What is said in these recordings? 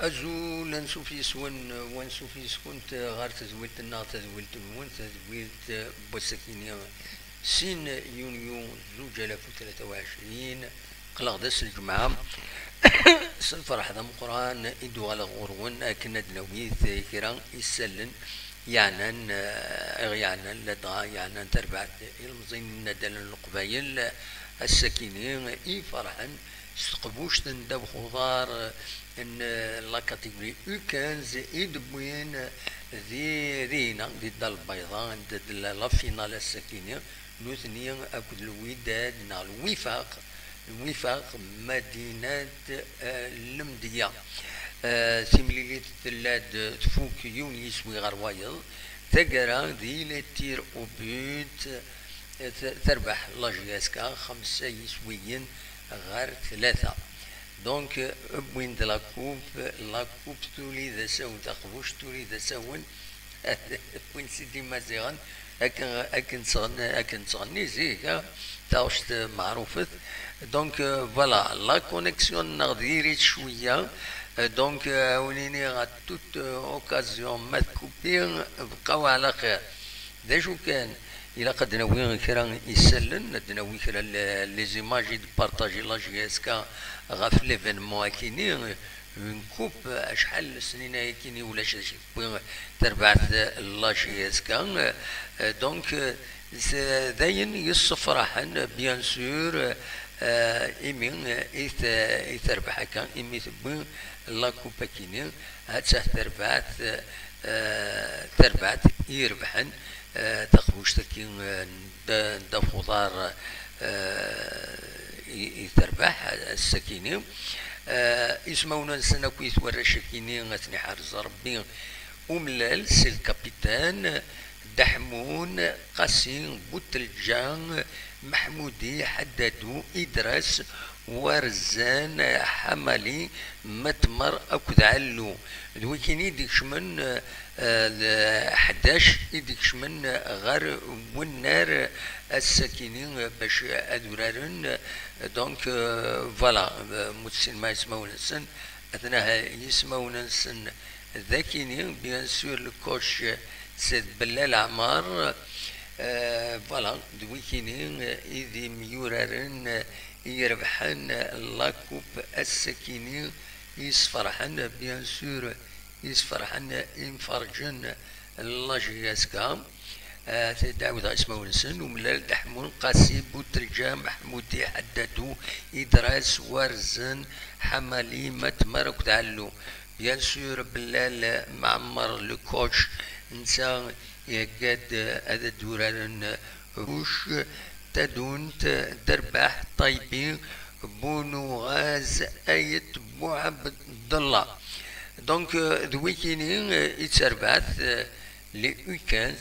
أزول نشوفيس ونشوفيس كنت غار تزويلت النار تزويلت المون تزويلت بوسكينيا سين يونيو 2023 قلق داس الجمعة سنفرح ذا قرآن إدو على غرون كنا دنويث كيران يسلن يعني يعني لدغا يعني تربعت المزين ندل القبايل السكينين إي فرحا استقبوش تندب خضار ان لا كاتيجوري او 15 يدبوين ذينا ضد البيضاء ضد لا فينال السكينه نوثنيا اكد الوداد نال الوفاق مدينه المديه سيمليليت ثلاد تفوك يونيس وغروايض تقرا ذي لتير اوبوت تربح لاجياسكا 5 يسويين غير 3 دونك وين لا كوب تولي ذا سون تخبوش تولي ذا سون وين سيدي مزيغان اكن تصغني زيك تاوش معروفة دونك فوالا لا كونيكسيون نغديريت شوية دونك ونيني غا توت اوكازيون ما تكوبين بقاو على خير داجو كان إلا قد نوي كرا يسلن نوي كرا لي زيماج بارطاجي لا جي اس كا غاف ليفينمون كيني اون كوب شحال سنين كيني ولا شي بوين تربعت لا جي اس كا دونك داين يصفرحن بيان سور ايمين يتربح كان ايمي بوين لا كوب كيني هاتسه تربعت يربحن تخبوش تكين دا خضار يتربح السكينة اسمونا نسنا كويس ورا الشكيني غتني حارز ربي وملال سي الكابيتان دحمون قاسين بوتلجان محمودي حددو إدراس ورزان حملي متمر أكد علو دويكيني ديكش من 11 يديكش من غير والنار الساكنين باش أدورارن دونك فوالا متسين ما يسمون السن أثناء يسمون السن ذاكينين بيان سور الكوش سيد بلال عمار فوالا دويكينين إذي ميورارن يربحن لاكوب الساكنين يصفرحن بيان سور يصفرحن ينفرجن لاجياسكا تداود اسمه ونسن وملال دحمون قاسي بوترجا محمودي حددو إدراس ورزن حمالي متمرك تعلو بيان سور بلال معمر لكوتش انسان يقاد هذا دوران روش تدون درباح طيبين بونو غاز ايت بوعبد الله دونك دويكيني يتسربعت لي ويكاند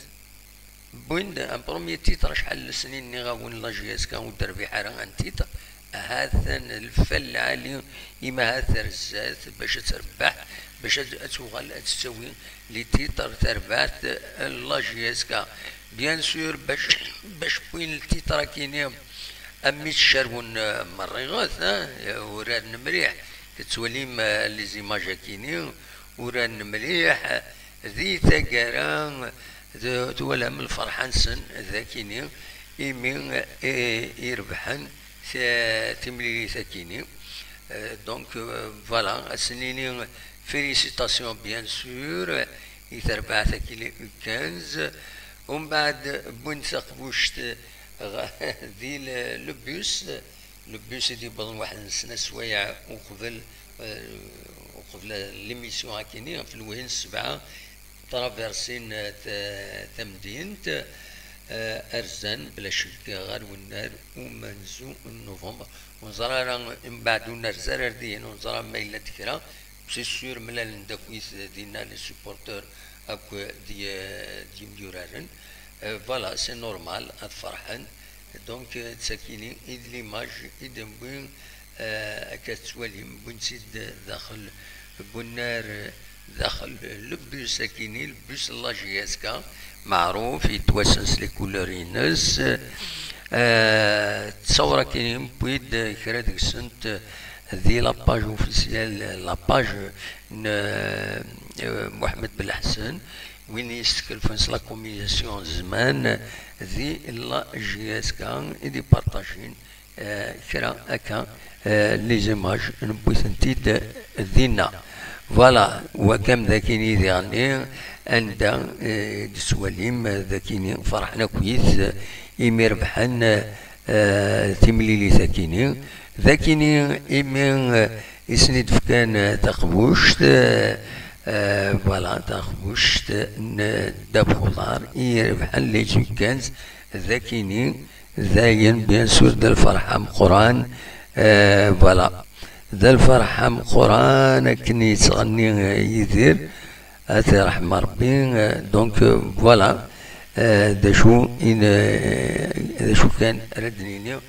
بوين ان بروميي تيتر شحال السنين ني غاون لا جي اس كان ودربي حاره ان تيتر هاثن الفل عالي إما هاثر الزات باش تربح باش تغال تسوي لي تيتر تربات لا جي اس كا بيان سور باش بوين التيتر كاينين امي تشربون مريغات وران مليح كتوليم لي زيماج كاينين وران مليح ذي ثقران تولى من الفرحان سن ذاكيني يمين يربحن تملي ثاكيني دونك فوالا السنيني فيليسيتاسيون بيان سور يتربع ثاكيلي 15 ومن بعد بون ثقبوشت ذي لبوس دي بضن واحد السنة سوايع وقبل ليميسيون هاكيني في الوهن 7 ترافيرسين تمدينت أرزان بلا شك غار والنار ومنزو نوفمبر ونزرا من بعد نرزر دين ونزرا ميلة كرا سي سور ملال ندكويس دينا لي سوبورتور اكو دي مديورارن فوالا سي نورمال افرحن دونك تساكيني ايد ليماج ايد بوين كتولي بوين سيد داخل بونار داخل لبوس ساكيني لبوس لا جي اس كا معروف يتوسس لي كولورينس تصور كاين بويد كرا ديك السنت ذي لاباج اوفيسيال لاباج محمد بن حسن وين يستكل فنس لا كوميسيون زمان ذي لا جي اس كا يدي بارطاجين كرا هكا لي زيماج نبوثنتيد ذينا فوالا وكم ذاكيني يعني عند سواليم ذاكيني فرحنا كويس إمي ربحان تمليلي ذاكيني إمي يسند فكان تقبوشت فوالا تقبوشت داب خضار يربحان لي جيكانز ذاكيني زاين بيان سور دا الفرحة مقران فوالا دا الفرحة مقران كني يتغني يدير أتي رحمة ربي دونك فوالا دا شو كان ردنيني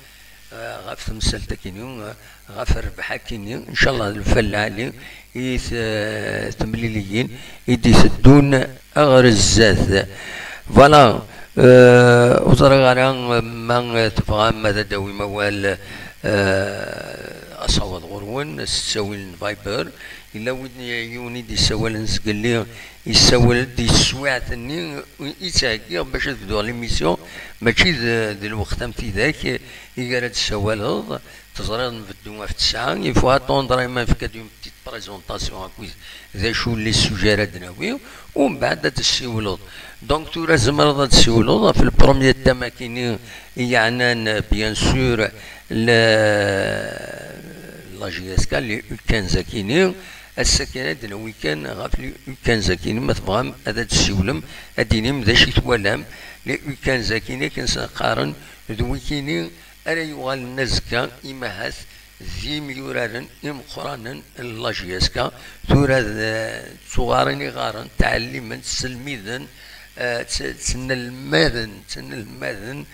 غاف تمثال تاكيني غاف الربحة كيني إن شاء الله الفلالي تمليليين يدي يسدون أغرزات فوالا وطرق ما تبغى ماذا داوي موال أصوات غرون السويل فايبر إلا ودني يوني دي سوال نسقلي يسوال دي سواعتني يتاكي باش تبدو ليميسيون ماشي ذي الوقت في ذاك يقرا السوال هذا تزرع نبدو في الساعة يفوا اتوندر ما في كادو بتيت بريزونطاسيون هاكويس ذا شو لي سوجيرات دناوي ومن بعد تسيولوض دونك تورا زمرض تسيولوض في البروميير تماكيني يعني بيان سور لا جي اس كا لي كان زاكيني السكنة دناوي كان غاف لي كان زاكيني ما تبغام هذا تسيولم اديني ذا شي توالام لي كان زاكيني كنسقارن ذوي كيني ألا يغال نزكا إمهات ذي ميورارن إمقرانا اللاجياسكا ثورا صغارني غارن تعليما تسلميذا تسن الماذن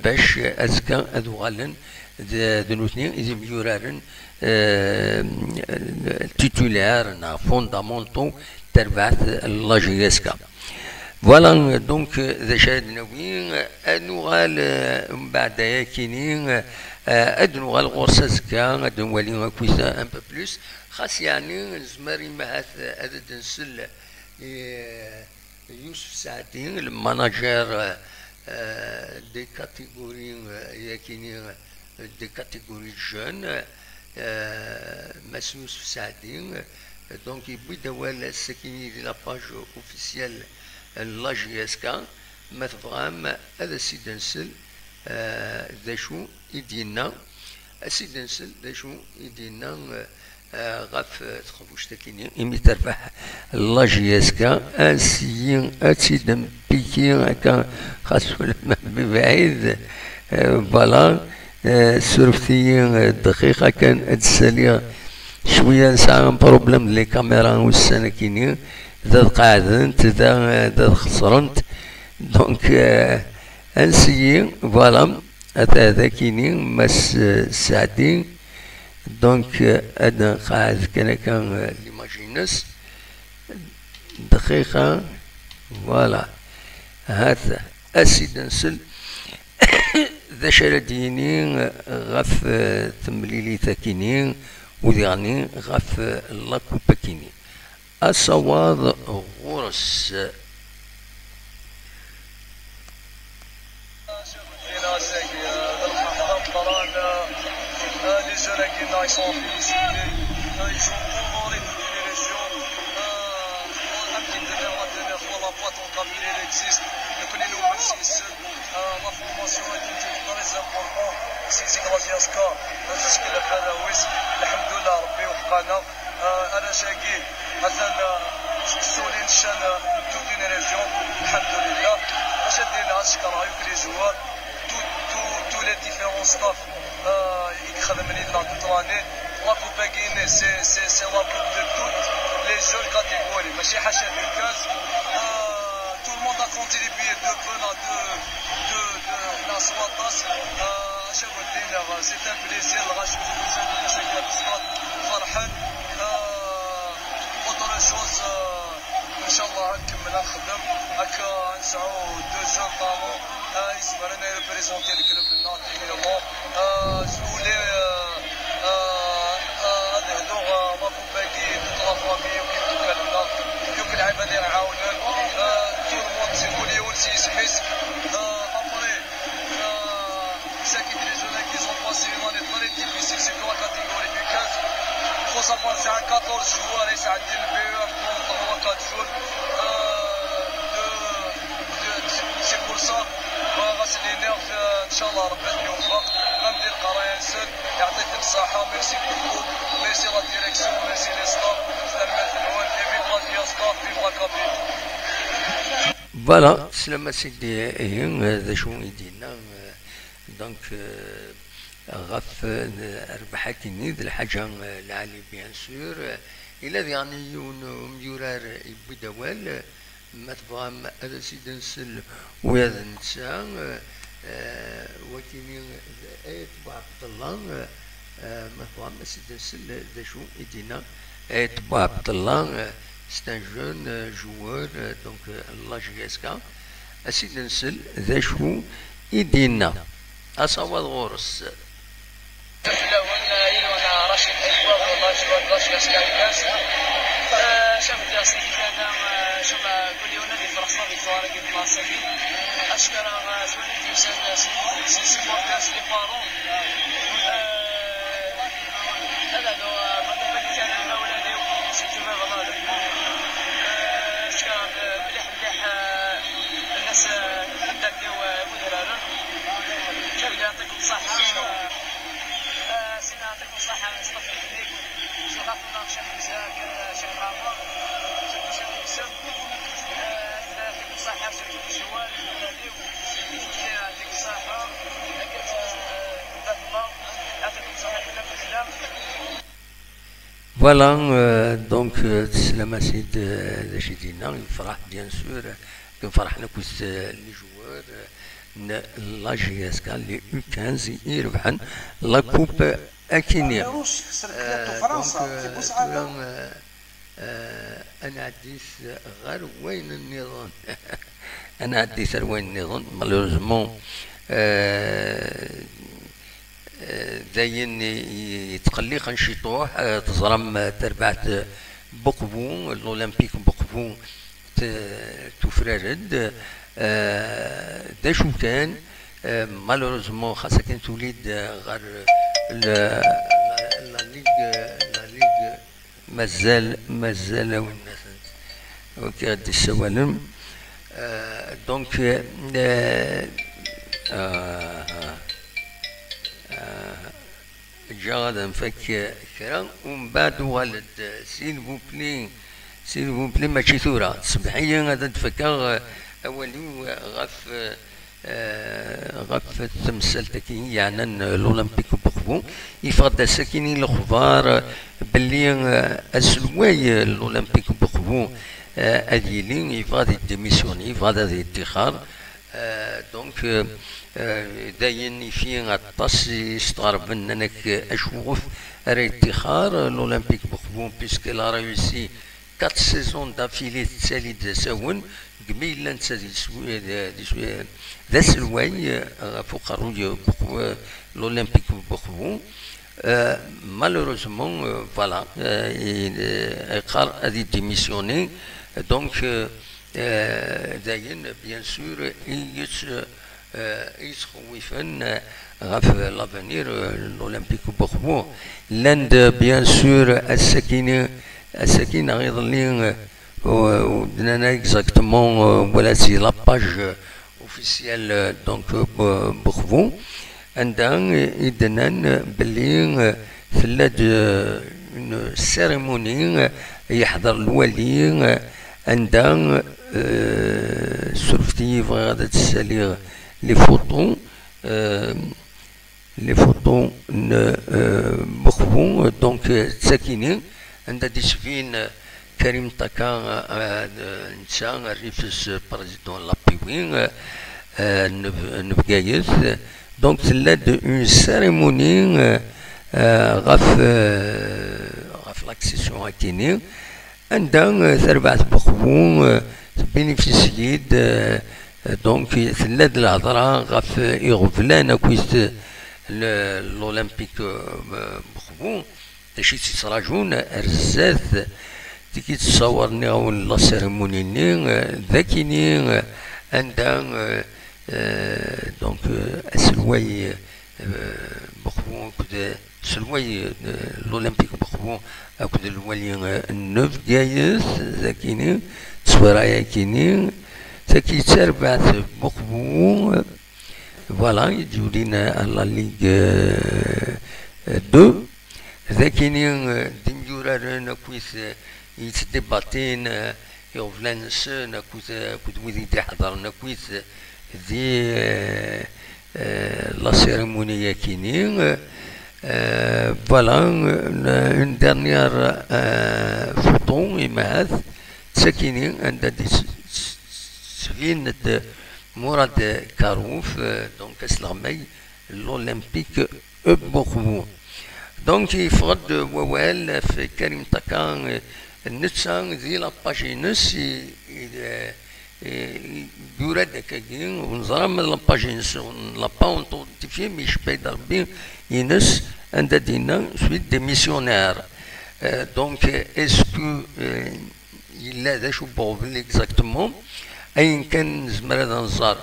باش أزكا أذوغالن ذنوثني ذي ميورارن تيتولار فوندامونتو تربعت اللاجياسكا فوالا دونك ذا شاهدنا وين نوغال من بعد ياكيني نوغال غرسة زكا نولي كويسا ان بو بلوس خاص يعني زماري مع هذا دنسل يوسف سعدي الماناجر دي كاتيجوري ياكيني دي كاتيجوري جون مس يوسف سعدي دونك يبوي دوال السكيني دي لاباج اوفيسيال لا جي اس كا ما تبغام هذا السيد نسل ذا شو يدينا السيد نسل ذا شو يدينا غاف تخبوش تاكيني إمي تربح لا جي اس كا أسيين أتسيد بيكي هكا خاص ببعيد فوالا سرفتي دقيقة كان أتسالي شوية نسعى بروبلم لي كاميرا والسنة كيني ذا قاعدنت ذا خسرنت دونك انسيي فوالا هذا كيني مس سعدي دونك انا قاعد كان ليماجينس دقيقة فوالا هذا اسيد نسل ذا شرديني غف تمليلي ثاكيني وذيعني غف لاكوباكيني الصواد غرس la formation est très important. سيزي كلاسياسكا تشكيل الفراويس الحمد لله ربي وفقنا. انا شاكي مثلا سولين الشان توت اون ريجيون الحمد لله اش دينا نشكر هايوك لي جوار تو لي ديفيرون ستاف يخدمني لا طواني لا كوبا كيني سي لا كوب دو توت لي جون كاتيجوري ماشي حاشا دو 15 tout le monde a contribué de peu de la Swatas. C'est un plaisir de rajouter Farhan. Autre chose, Inch'Allah, نكمل نخدم هكا نسعوا دو جون طالون يسمعنا يريبريزونتي الكلوب الناطي. Je voulais faut savoir c'est un 14 joueurs et c'est un BEF pour 3-4 jours. C'est pour ça غاسل نيرف ان شاء الله ربي يوفق غندير قرايه نسل يعطيك الصحه ميرسي بوكو ميرسي لا ديريكسيون ميرسي لي ستاف سلامة النوال اي فيف لا فياستا فيف لا كابيل. فوالا سلامة سيدي هذا شو يدينا دونك غف ربحتني ذي الحاجة العالي بيان سور إلا يعني ميورار يبدا وال ما تبغى هذا سيد نسل وهذا نساء وكيني تبع عبد الله ما تبغى ما سيد نسل ذا شو يدينا تبع عبد الله c'est un jeune joueur donc الله جيسكا سيد نسل ذا شو يدينا أصوات غورس انا راشد ايوه والله جواد باش كاس شافت يا سيدي هذا شوف كل يوم نادي فرحنا بفوارق المصري اشكر سوالف سي سيبورتاس لي بارون هذا لو ما بالك انا اولادي سيتو والله اشكر مليح الناس داكيو مدرارا شاف يعطيكم الصحه يعطيكم الصحة نصطفى الكليك شغلنا شيخ مساك شيخ رامون شيخ يوسف يعطيكم الصحة شيخ الجوال يعطيك الصحة يعطيكم الصحة كلها في الكلام. فوالا دونك تسلم سيد رشيدينا يفرح بيان سور كنفرحنا كوس لي جوار لا جي اس كا لي يو 15 يربحن لا كوب اكينيا انا عديت غير وين النظام انا عديت غير وين النظام مالوريزمون داين يتقلق نشيطوح تزرم تربعت بقبو الاولمبيك بقبو تفررد دا شو كان مالوريزمون خاصة كان توليد غير لا ليغ مازال والناس اوكي غادي السوالم دونك جا غادا نفك كرا ومن بعد والد سيل بوبلي ماشي ثورة صباحيا غادا نتفكر أولي غف التمثال تاكي يعني الأولمبيك بقبو يفقد ساكنين الأخبار باللي السلواي الأولمبيك بقبو أديلين يفقد الديميسيوني يفقد هذه الادخار دونك داين في غطاس يستغرب انك اشوف راه ادخار الأولمبيك بقبو بيسك لا ريوسي 4 سيزون دافيلي تسالي تساون قبيل نتا ذا سلواي فوق الروي الأولمبيك بقبو مالوروزمون فوالا يقار هادي ديميسيوني دونك داين بيان سور يتخوفن غاف لافونير الأولمبيك بقبو لاند بيان سور الساكنة غيظلي ودنا اكزاكتومون ولا سي لاباج اوفيسيال دونك بخفو عندها يدنا باللي فلاد اون سيريموني يحضر الولي عندها سورفتي غادا تسالي لي فوتو بخفو دونك ساكنين عندها ديسفين كريم تاكا نسا رئيس بريزيدون لابيوين نبقايث دونك تلاد اون سيريموني غاف لاكسيسيون هاكيني عندها تربعت بخبو بينيفيسييد دونك تلاد الهضره غاف يغفلان كويس الأولمبيك بخبو تاشي تيصراجون رزاز كي تصورني او لا سيريموني ذاكيني عندها دونك اسلواي بخبو كدا سلوي الأولمبيك بخبو أكد الولي النوف جايز ذاكيني تصويرايا كيني تاكي تربعت بخبو فوالا يجيو لينا لا ليغ دو ذاكيني ديمجورارن كويس يتدباتين يوفلانس كود ويدي تحضرنا كويس دي لا سيريمونيا كيني فوالا اون ديرنيير فوتون يماث ساكيني عندها دي سفين مراد كاروف دونك اسلامي الاولمبيك بوخبو دونك يفرض ووال في كريم تاكان النتسان ذي لاباجينس يورد كاين ونزرى من لاباجينس لابا اونتونتيفي مش بايد ربي ينس عند دينا سويت دي ميسيونير دونك اسكو يلا ذا شو بوفل اكزاكتومون اين كان زمر هذا نزار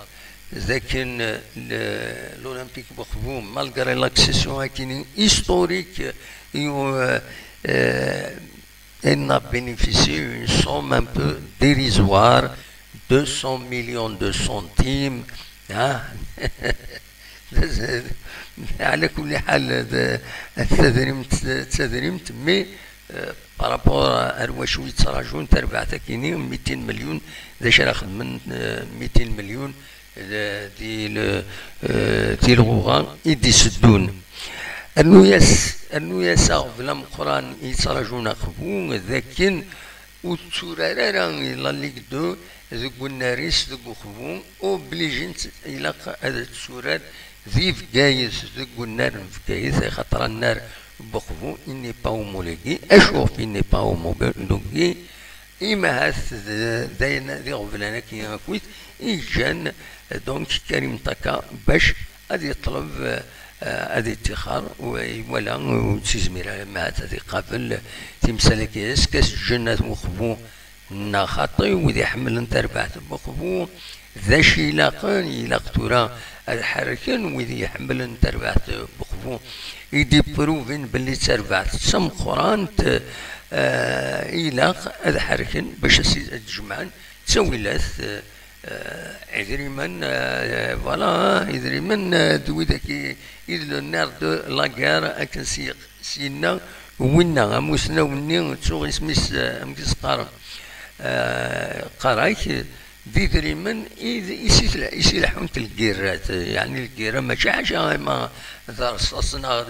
لكن الاولمبيك بوخبو مالغري لاكسيسيون كاينين هيستوريك elle a bénéficié d'une somme un peu dérisoire, 200 millions de centimes. على كل حال تدريمت مي بارابور أرواش يتراجعون تربع تاكيني 200 مليون ذا شراخد من 200 مليون ديال الغوغان يدي سدون أنو يساغ بلا مقران يتراجعون أخبو ذاكن وتسورارا إلا ليك دو ذوك الناريس ذوك خبو أوبليجنت إلا هذا تسورار ذي فكايس ذوك النار فكايس خاطر النار بخبو إني باو مولكي أشوف إني باو مولكي إما هاث داينا ذي غفلانا كي كويت إيجان دونك كريم تاكا باش غادي يطلب هذا اتخار ولا وتسمير مع هذه قابل تمثال كاس الجنة وخبو ناخطي وذي حمل انت ربعت بخبو ذا شي لاقن يلاقتورا الحركن وذي يحمل انت ربعت بخبو يدي بروفين باللي تربعت سم قران يلاق الحركن باش تجمعن تسوي لاث إذريمن فوالا إذريمن دوي ذاك إذا النار دو لاكار أكن سينا وينا موسنا وني تسوغ اسميس أمكس قارن قرايك دي ذريمن يسيلحون الكيرات يعني الكيرة ماشي حاجة ما رصاصنا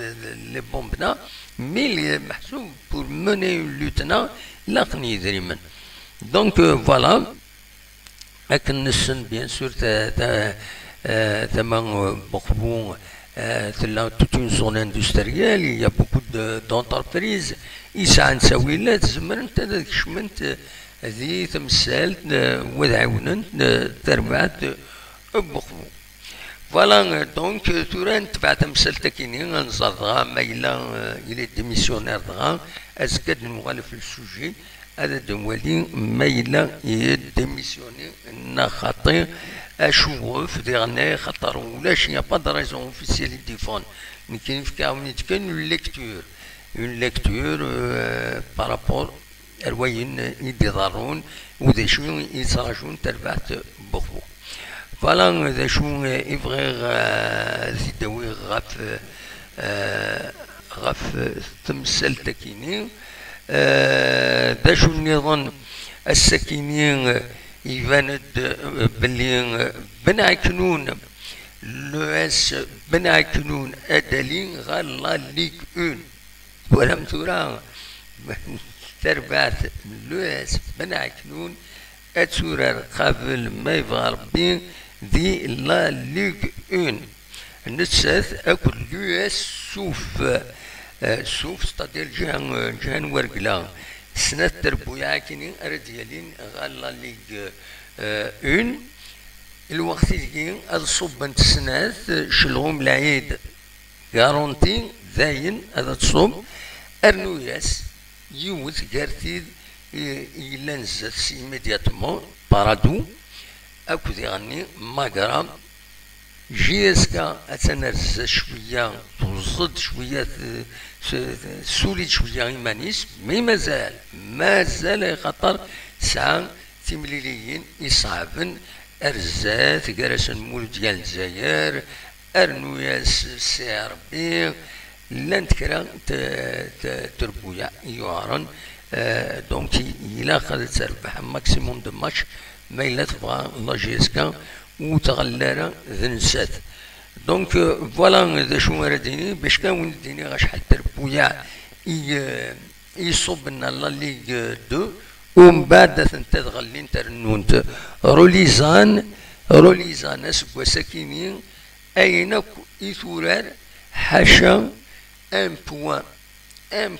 لي بومبنا مي محسوب بور مني لوتنا لاقني ذريمن دونك فوالا لكن السن بيان سور تمام بخبون toute une zone industrielle, il y a beaucoup d'entreprises. يسعى نساويلات زمرنت هذاك شمنت هذه تمثال وذعونن تربعت بخبون. فوالا دونك توران تبع تمثال تاكيني نصدغا ما إلا ديميسيونير دغا أزكاد المغالف للسوجي هذا دوالي ما إلا يديميسيوني خاطر أشوف ديغني خاطر ولاش يا با دو ريزون اوفيسيال ديفون كاين في كاونيت كاين اون ليكتور بارابور رواين يديضرون وذا شو يتراجعون تربعت بخبو. فوالا ذا شو يبغي زيدوي غاف تمثال تاكيني ذا شو النظام الساكنين يباند بلي بن عكنون لواس بن عكنون أدلين غالا ليك اون ولم ترى تربعت لواس بن عكنون أتورا قبل ما يبغى ربي ذي لا ليك اون نتساث أكل لواس سوف ستادير جهان ورقلا سنة تربويا كيني أرديالين غالا ليك اون الوقت اللي هذا صوب بنت سنات شلهم العيد غارونتي زاين هذا تصوب ارنوياس يوز كارتيد إلا نزات إيميدياتمون بارادو أكو ديغني ماكرا جيسكا أتنرز شوية توزد شوية سوليد شوية إيمانيس مي مازال خاطر ساعة تمليليين يصعبن أرزات كراس المول ديال الجزائر أرنوياس سي ربي لان تكرا تربويا يوارن دونك إلا قد تربح ماكسيموم دو ماتش ما إلا تبغى لا جيسكا وتغلى ذنسات دونك فوالا ذا شو راه باش كان ديني غا شحال تربويا يصب لنا لا ليغ 2 ومن بعد تغلين ترنونت روليزان اسكوا ساكنين اين يثورار حاشا ان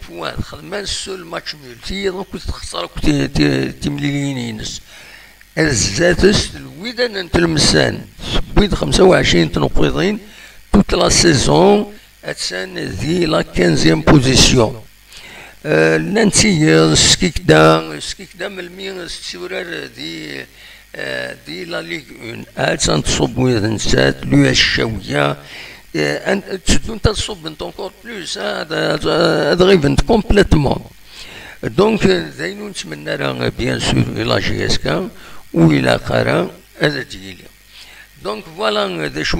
بوان خدمان سول ماتش ملتي دونك تخسر تمليلين ينس الزاتس الويدان انت المسان بيد 25 تنقيضين توت لا سيزون اتسان ذي لا 15 بوزيسيون لانتي سكيكدا ملمي ستورار دي لا ليغ 1 اتسان تصب ويدنسات لو الشاويه انت تسدون تصب انت اونكور بلوس هذا غيبنت كومبليتمون دونك زينو نتمنى راه بيان سور لا جي اس كا وإلى قرا هذا ديالي دونك فوالا هذا شو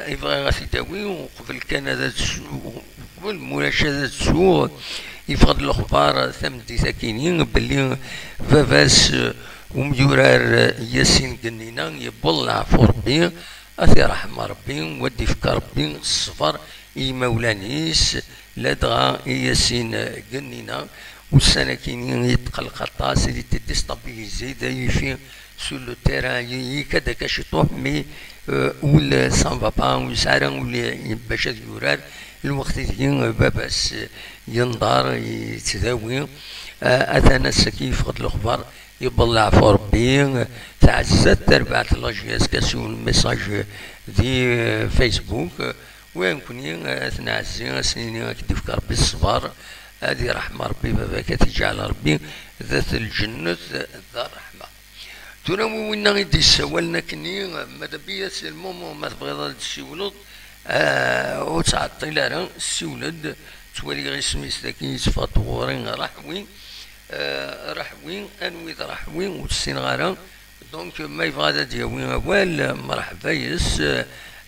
يبغي غاسيداوي وقبل كان هذا قبل مولاش هذا السوق يفقد الاخبار ثمدي ساكنين باللي فافاس ومجورار ياسين قنينا يبلع في ربي اثي رحمه ربي ودي فك ربي الصفر مولانيس لا دغا ياسين قنينا والسنه كاينين يتقلق الطاس اللي تديستابيليزي دايفي سور لو تيران يكاد كاش يطوح مي ولا سان فابا ويسعر ولا باش يورار الوقت اللي باباس ينظر يتداوي اثنا السكيف فقد الاخبار يبلع في ربي تعزت تربعت لاجياس كاسون الميساج دي فيسبوك وين كوني اثنا عزين سنين كيف ربي الصبر هذه رحمة ربي باباك تجعل ربي ذات الجنة ذا الرحمة تناوي وين غيدي سوالنا كني ماذا بيا سي المومون ما تبغي تسولد وتعطي لها السولد تولي غير سميس ذاكي يصفى طورين راح وين انويد راح وين وتسين غارة دونك ما يبغى هذا دياوي اول مرحبا يس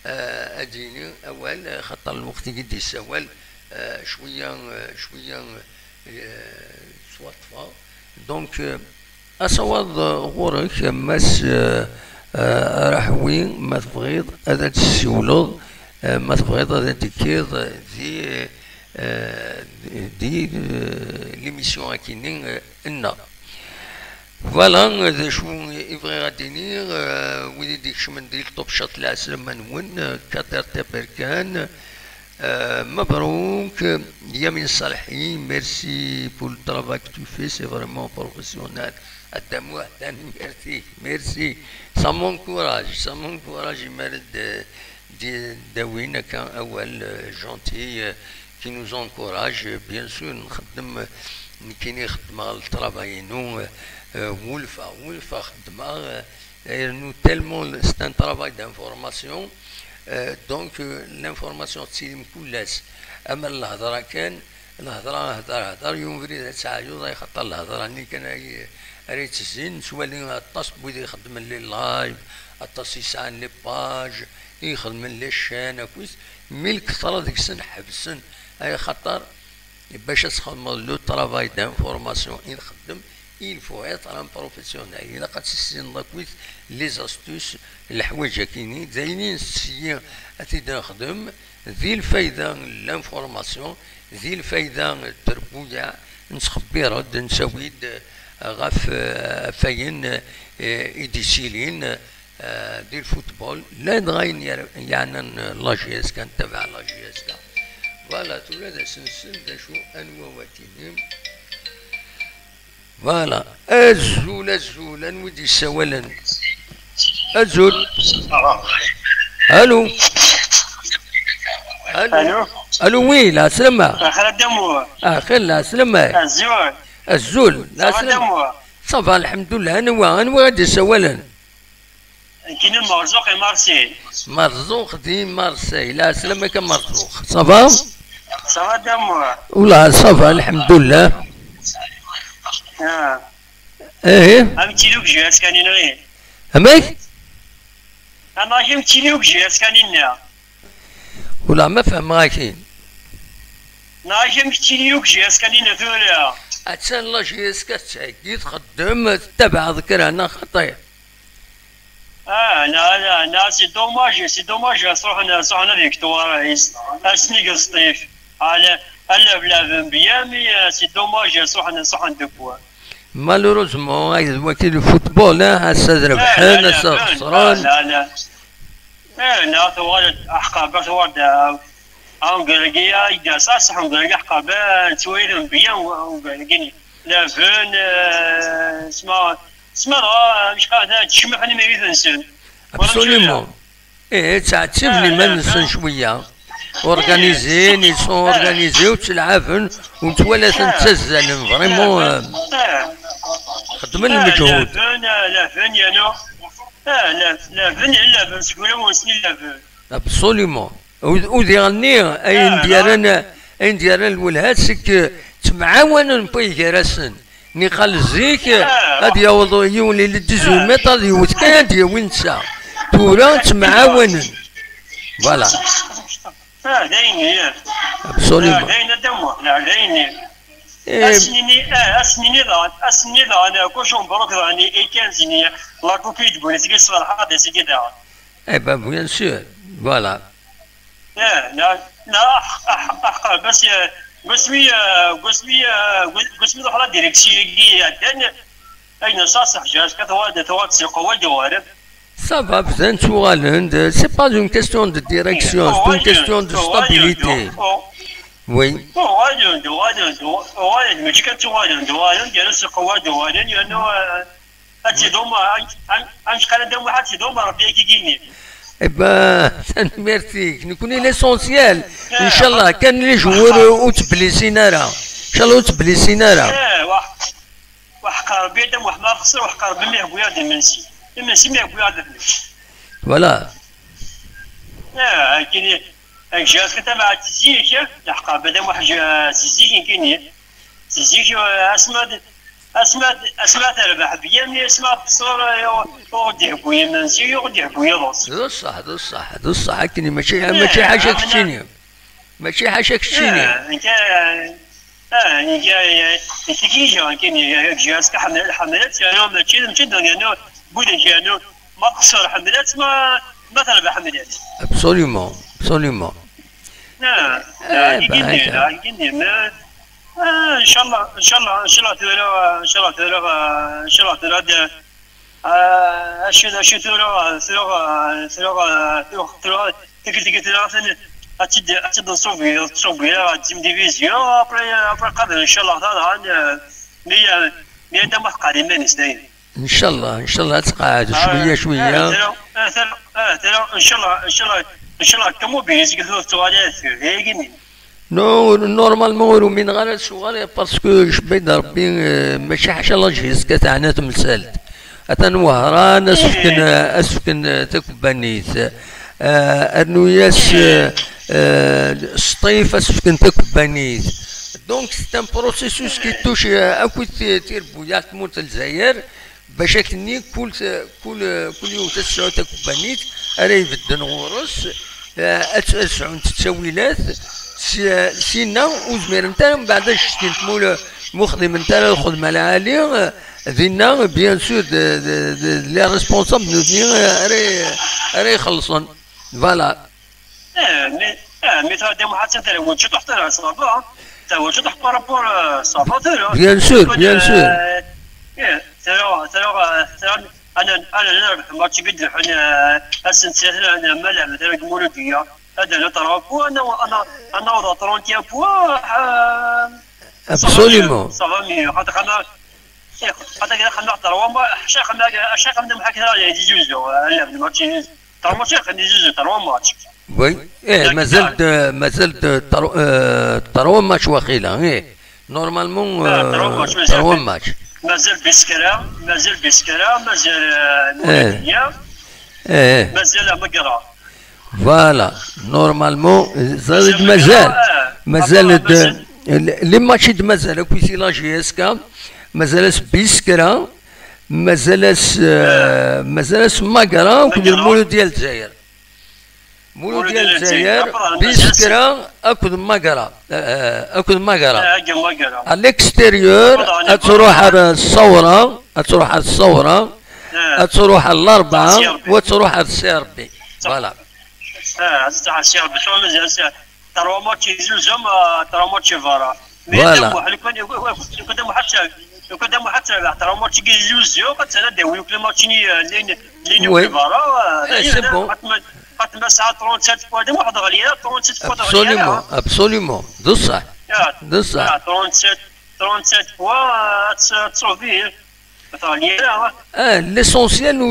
اديني اول خاطر الوقت يدي سوال شويه سواتفا دونك اصوات غورك ماس راح وين ما تبغيض هذا تسولد ما تبغيض هذا تكيض دي ليميسيون كاينين لنا فوالا هذا شو يبغي غاديني ويدي ديك من ديك طوب شاط العسل منون كاتر تبركان مبروك Yamin Salahi, merci pour le travail que tu fais, c'est vraiment professionnel. Adamo, merci. Ça m'encourage, il mérite de win qu'un awal gentil qui nous encourage. Bien sûr, nous le travail, nous, Wolfa, nous tellement, c'est un travail d'information. دونك الانفورماسيون تسيلم كلش اما الهضره كان الهضره هضر يوم فريد تعايو يخطر الهضره اللي كان ريت الزين سوا اللي الطاس بويدي يخدم لي اللايف الطاس يسعى لي باج يخدم لي الشان كويس ملك كثر ديك السن حبسن اي خطر باش تخدم لو طرافاي دانفورماسيون يخدم il faut être un professionnel. Il a قد لي زاستوس الحوايج كاينين زاينين السيا تخدم ذي الفايده لانفورماسيون ذي الفايده التربويه نسخبي نسوي غاف فاين ايديسيلين ديال الفوتبول لا نغاين يعني لاجيس كان تبع لاجيس فوالا تولد سنسن شو انواواتيهم فوالا الزول نودي سوالا الزول الو الو وي لا سلامة اخر دمو اخر لا سلامة الزول لا سلامة صافا الحمد لله انا غادي سوالا كاين مرزوق مارسيل. مرزوق دي مارسيل. لا سلامك مرزوق. صافا؟ صافا دامو. ولا صافا الحمد لله. ايه. امتيلوك جاس كانين غير. امك؟ انا امتيلوك جاس كانين. ولا ما فهم غاكين. ناجم امتيلوك جاس كانين ثولا. اتسان الله جيس كتسعدي تخدم تتبع ذكر انا خطير. لا سي دوماج صروحنا فيكتوار اسني قصطيف على بلا بيامي سي دوماج صروحنا دكوا. مالوروزمون وكيل الفوتبول هسه ربحان هسه خسران. لا ثوالد احقابات ورد انقلقيا يدا صح انقلقيا احقابات تويرم بيان وانقلقيني لا فين اسمع مش قاعد تشمحني ما يثنسن. ابسوليمون. ايه تعتبني ما ننسى شويه. اورغانيزين يسون اورغانيزي وتلعبن وتولى تنتزن فريمون خدم المجهود. لا فين يا نو لا فين سكولا ونسني لا فين. ابسوليمون. ودي غني اين ديالنا الولاد سك تمعاونن بيكراسن نقال زيك غادي يوضو يولي للديزوميط غادي يوت كان ديال نسا تورا تمعاونن فوالا. دايني ابسوليمون. دايني دمو لا دايني اسني انا كوشون بروك راني اي كان زيني لا كوبي دو بونيس كي صراحه هذا سي كذا. اي با بيان سور فوالا. لا بس قسمي على ديريكسيون كي عندنا اين صاصح جاش كثوات سيقوا دوارب. Ça va, c'est pas une question de direction, c'est une question de stabilité. Oui. Eh ben, merci. Nous connaissons l'essentiel. Inch'Allah, quand les joueurs ou تبليسينا Inch'Allah ou تبليسينا. وحقار بيدم وحمار خسر وحقار بميه بوياد المنسي. المنسي ميه بوياد المنسي. Voilà. كيني جاز كنت مع تزيك لحقا بدا واحد تزيك كيني تزيك اسماء تربح بيامني اسماء بصور يودي بويا منسي يودي بويا روس. ذو الصح كيني ماشي حاجه كتشيني. ماشي حاجه كتشيني. انت كي جا كيني جاز كحملات يعني ماشي يعني بودا يعني ما قصر حملات ما تربح حملات. Absolument. ان شاء الله ترى اشي ترى صوفي تيم ديفيزيون ابري قادر ان شاء الله هذا 100 دم قادمين سنين ان شاء الله تقعد شويه ان شاء الله كمو بيز قلت تواليت هيجيني. نو نورمالمون من غير صغار باسكو جبيد ربي ماشي حاجه الله جهز كتعنا تمثالت اتا وهران اسفكن تكبانيت ارنوياس سطيف اسفكن تكبانيت دونك سي ان بروسيسوس كي توش اكو تير بويا تموت الجزائر باش كني كل يوم تسعود تكبانيت راه يبدن غورس اسعون تساويلات سينا وزمير نتا من بعد شتي تمول مخدم نتا الخدمه العاليه دينا بيان سور لي ريسبونسابل راه يخلصون فوالا. مي تا ديما حتى انت لو تشطح تاع صافا تا هو تشطح بارابور صافا بيان سور انا نعرف ماتش قد حنا السنتين انا ملعب درك مولوديه هذا نطرا بو انا وضع 30 بو ابسوليمون صافا مي حتى خلنا خلنا نحضر وما شيخ من محك يجي جوجو لا الماتش ترى ماتش خليني جوجو ترى ماتش وي مازلت ترى ماتش واخيلا ايه نورمالمون ترى ماتش مازال بسكرة مازال مولودية مازال ما قرا. فوالا نورمالمون زاد مازال لي ماتشي مازال كويسي لا جي اس كا مازال بيسكرا مازال ماكرا وكل المولود ديال الجزائر مولود ديال الجزائر بيسكرا اكل ماكرا على الاكستيريور تروح على الصوره تروح على الاربعه وتروح على السيربي فوالا تاع السيربي شو مازال ترى ماتشي زوجهم ترى ماتشي فارا فوالا لو كان حتى ترى ماتشي زوجو قد سنه داوي كل ماتشي لين فارا سي بون قد ساعه 37 بوا دم واحد غاليه 37 بوا ابسوليومون بصح 37 بوا تصوف فيه ليسونسيال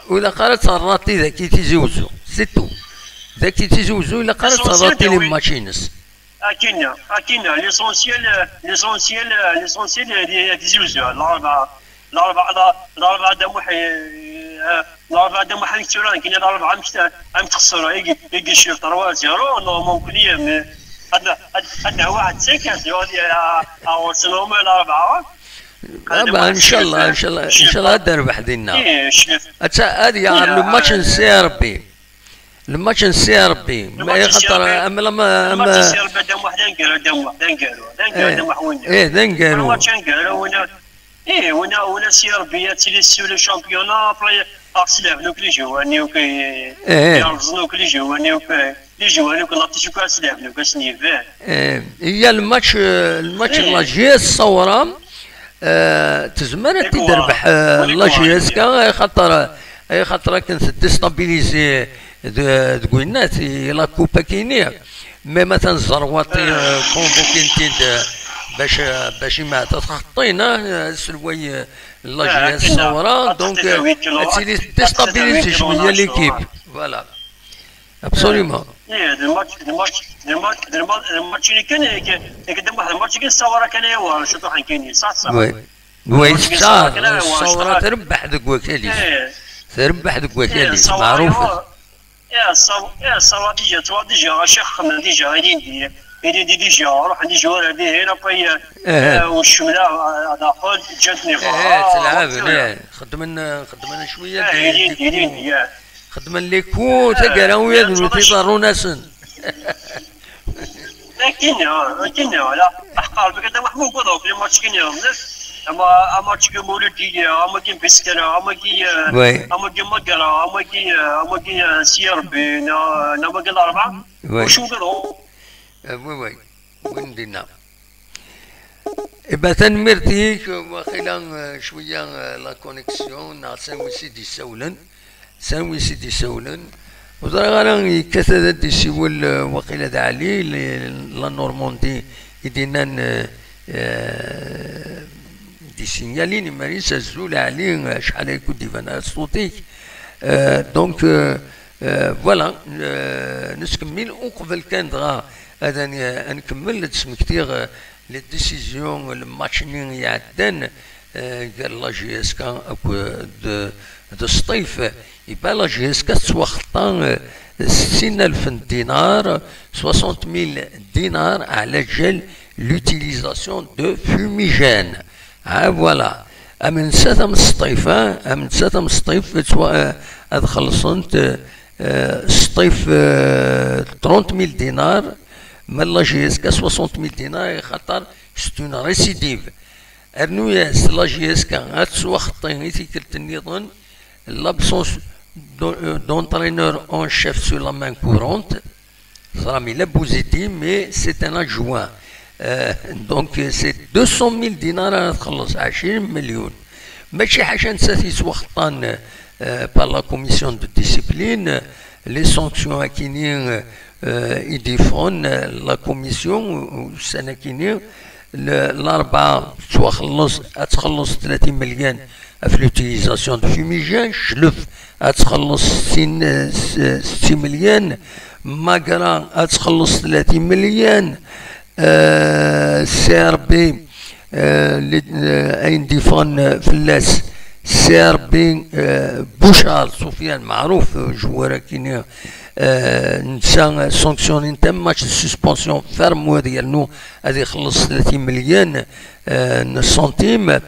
ولا قرات الراتي ذاك تيزوزو سي تو ذاك تيزوزو الا قرات الراتي لي ماشينس اكينا ليسونسيال تيزوزو الاربعه دم واحد كثيران كاين الاربعه عم تخسروا يجي شي 3-0 ممكن هذا واحد سكت او سلوم الاربعه ان شاء الله نربح دينا هذه لو ماتش نسي ربي الماتش نسي ربي ما يخطر اما لما الماتش نسي ربي دم واحد دنقالوا ونا سي ربي تيليسيو لو شامبيونا بلاي ارسنال نو كلي جواني وكي يرزنو كلي جواني وكي لي جواني وكي لطيشو كاسلاف نو كاسنيف هي الماتش لا جي الصوره تزمر تدربح لا جي اس كا خاطر كنت ديستابيليزي تقولنات لا كوبا كينيا مي مثلا زرواطي كونفوكينتي باش ما تخطينا سلوي لا جي اس الصوره دونك تسيلي ديستابيليزي شويه ليكيب فوالا ابسوليومون الماتش اللي كان يقدم واحد الماتش كان الصوره كان هو شطوح كاينين صح وي الصوره تربح ذوك وكاليس تربح ذوك وكاليس معروفه يا الصوره ديجا شيخ ديجا غادي ديجا روح ديجا هذه هنا باي والشمله هذا قول جاتني تلعب خدمنا شويه خدم ليكو تقراو يدرو تيطارو ناسن لكن لا احقار بكذا محمود قضاو في الماتش كاين اما ماتش كي مولودي اما كاين بسكرا اما كاين مقرا اما كاين سيربي اما كاين اربعه وشو قضاو وي وين دينا إبا تنمرتيك وخلال شويه لا كونيكسيون نا سامي سيدي سولن وزرا غانا يكثر دي سيول وقيلة علي لا نورموندي يدينان دي سينيالين ماريس الزول علي شحال يكون ديفانا صوتيك دونك فوالا نسكمل وقبل كان دغا هذا نكمل تسمى كثير لي ديسيزيون الماتشين يعدان قال لا جي اس كا دو الصيف يبقى لا جي اس كا تسوى خطان 60,000 دينار 60,000 دينار على جال لوتيليزاسيون دو فوميجان فوالا من ساتم الصيف من ساتم الصيف هاد خلصنت الصيف 30,000 دينار من لا جي اس كا 60,000 دينار خاطر ستون ريسيديف ارنوياس لا جي اس كا غاتسوى خطين تيكلت النظام l'absence d'entraîneur en chef sur la main courante, Rami Labouzidi, mais c'est un adjoint. Donc c'est 200 000 dinars à تخلص 20 مليون. ماشي حاجة نسات يتوخطان par la commission de discipline, les sanctions à كينين يديفون la commission السنة كينين الأربعة تخلص 30 مليون في l'utilisation de fumigène شلف تخلص 60 مليون ماكرا تخلص 30 مليون سي ار بي اين ديفون فلاس CRB بوشار سفيان معروف جوار كيني نسى سانكسيونين تم ماتش سسبونسيون فيرم ديالو هذا يخلص 30 مليون سنتيم